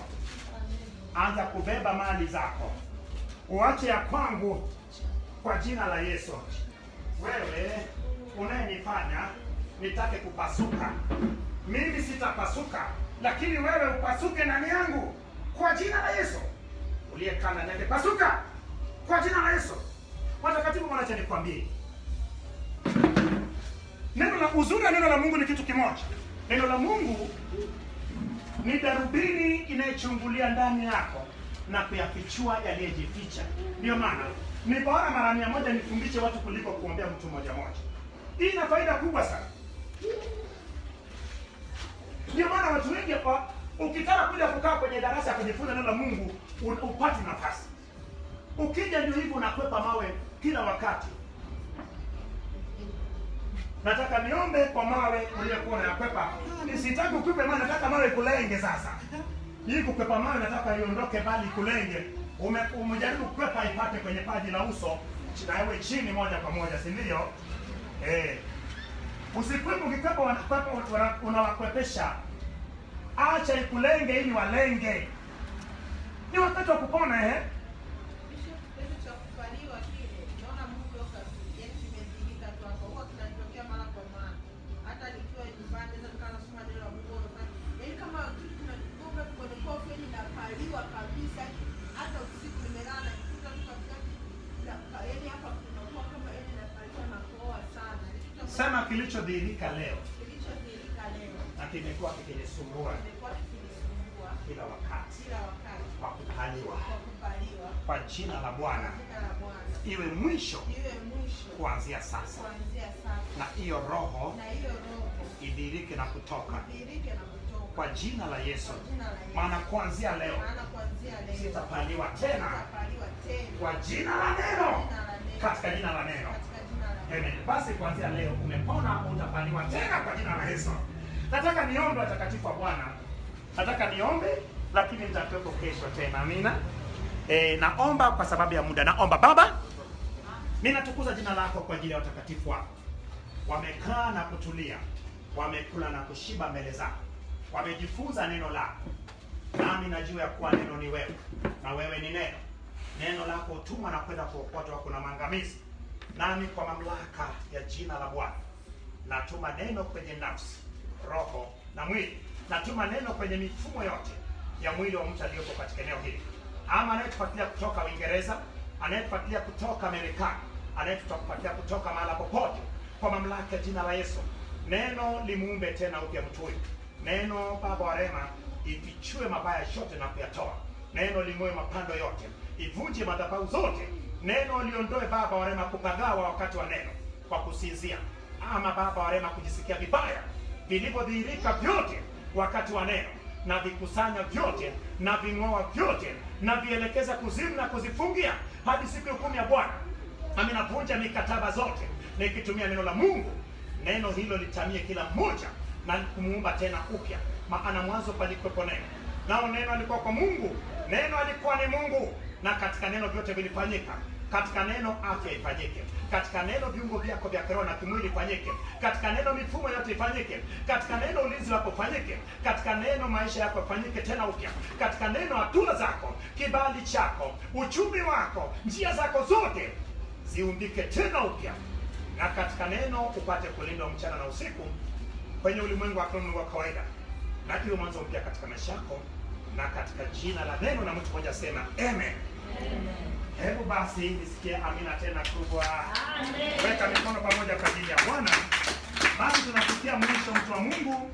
Anza kubeba mali zako, uache ya kwangu kwa jina la Yesu. Wewe unayenifanya nitake kupasuka, mimi sitapasuka, lakini wewe upasuke ndani yangu kwa jina la Yesu. Uliyekaa ndani yake pasuka kwa jina la Yesu. Watakatifu, mwanacha nikwambie, uzuri wa neno la Mungu ni kitu kimoja. Neno la Mungu ni darubini inayechungulia ndani yako na kuyafichua yaliyojificha. Ndio maana ni bora mara 100 nifundishe watu kuliko kuombea mtu mmoja mmoja. Hii ina faida kubwa sana. Ndio maana watu wengi hapa, ukitaka kuja kukaa kwenye darasa kujifunza neno la Mungu, upati nafasi. Ukija ndio hivyo unakwepa mawe kila wakati. Nataka niombe kwa mawe uliyokuwa unayakwepa. Nisitaki ukwepe mawe, nataka mawe kulenge sasa. Hii kukwepa mawe nataka iondoke bali kulenge. Umejaribu kukwepa ipate kwenye paji la uso, na iwe chini moja kwa moja, si ndio? Usikwepe, ukikwepa wanakwepa unawakwepesha. Acha ikulenge ili walenge. Ni wakati wa kupona Sema kilichodhihirika leo. Na kimekuwa kikinisumbua kila wakati. Kwa kupaliwa. Kwa jina la Bwana. Iwe mwisho kuanzia sasa. Na hiyo roho idhihirike na kutoka. Kwa jina la Yesu. Maana kuanzia leo sitapaliwa tena. Kwa jina la neno. Katika jina la neno. Amen. Basi kuanzia leo umepona, utapaliwa tena kwa jina la Yesu. Nataka niombe watakatifu wa Bwana. Nataka niombe, lakini nitakuwepo kesho tena. Amina. Naomba kwa sababu ya muda. Naomba Baba, mimi natukuza jina lako kwa ajili ya watakatifu wako. Wamekaa na kutulia, wamekula na kushiba mbele zako, wamejifunza neno lako. Nami najua ya kuwa neno ni wewe, na wewe ni neno. Neno lako utuma na kwenda kuokota wako na maangamizi. Nami kwa mamlaka ya jina la Bwana natuma neno kwenye nafsi, roho na mwili. Natuma neno kwenye mifumo yote ya mwili wa mtu aliyepo katika eneo hili, ama anayetufuatilia kutoka Uingereza, anayetufuatilia kutoka Marekani, anayetufuatilia kutoka mahala popote. Kwa mamlaka ya jina la Yesu, neno limuumbe tena upya mtu huyu. Neno Baba wa rehema ifichue mabaya yote na kuyatoa. Neno ling'oe mapando yote, ivunje madhabahu zote. Neno liondoe Baba wa rehema kupagawa wakati wa neno kwa kusinzia, ama Baba wa rehema kujisikia vibaya vilivyodhihirika vyote wakati wa neno, na vikusanya vyote na ving'oa vyote na vielekeza kuzimu na kuzifungia hadi siku ya hukumu ya Bwana. Nami navunja mikataba zote nikitumia neno la Mungu. Neno hilo litamie kila mmoja na kumuumba tena upya, maana mwanzo palikuwepo neno, nao neno alikuwa kwa Mungu, neno alikuwa ni Mungu, na katika neno vyote vilifanyika. Katika neno afya ifanyike, katika neno viungo vyako vya kiroho na kimwili ifanyike, katika neno mifumo yote ifanyike, katika neno ulinzi wako ufanyike, katika neno maisha yako ifanyike tena upya, katika neno hatua zako, kibali chako, uchumi wako, njia zako zote ziumbike tena upya, na katika neno upate kulindwa mchana na usiku kwenye ulimwengu wa kawaida, na kiwe mwanzo mpya katika maisha yako, na katika jina la neno, na mtu mmoja sema amen. Hebu basi nisikie amina tena kubwa. Amen. Weka mikono pamoja kwa ajili ya Bwana. Basi tunafikia mwisho, mtu wa Mungu.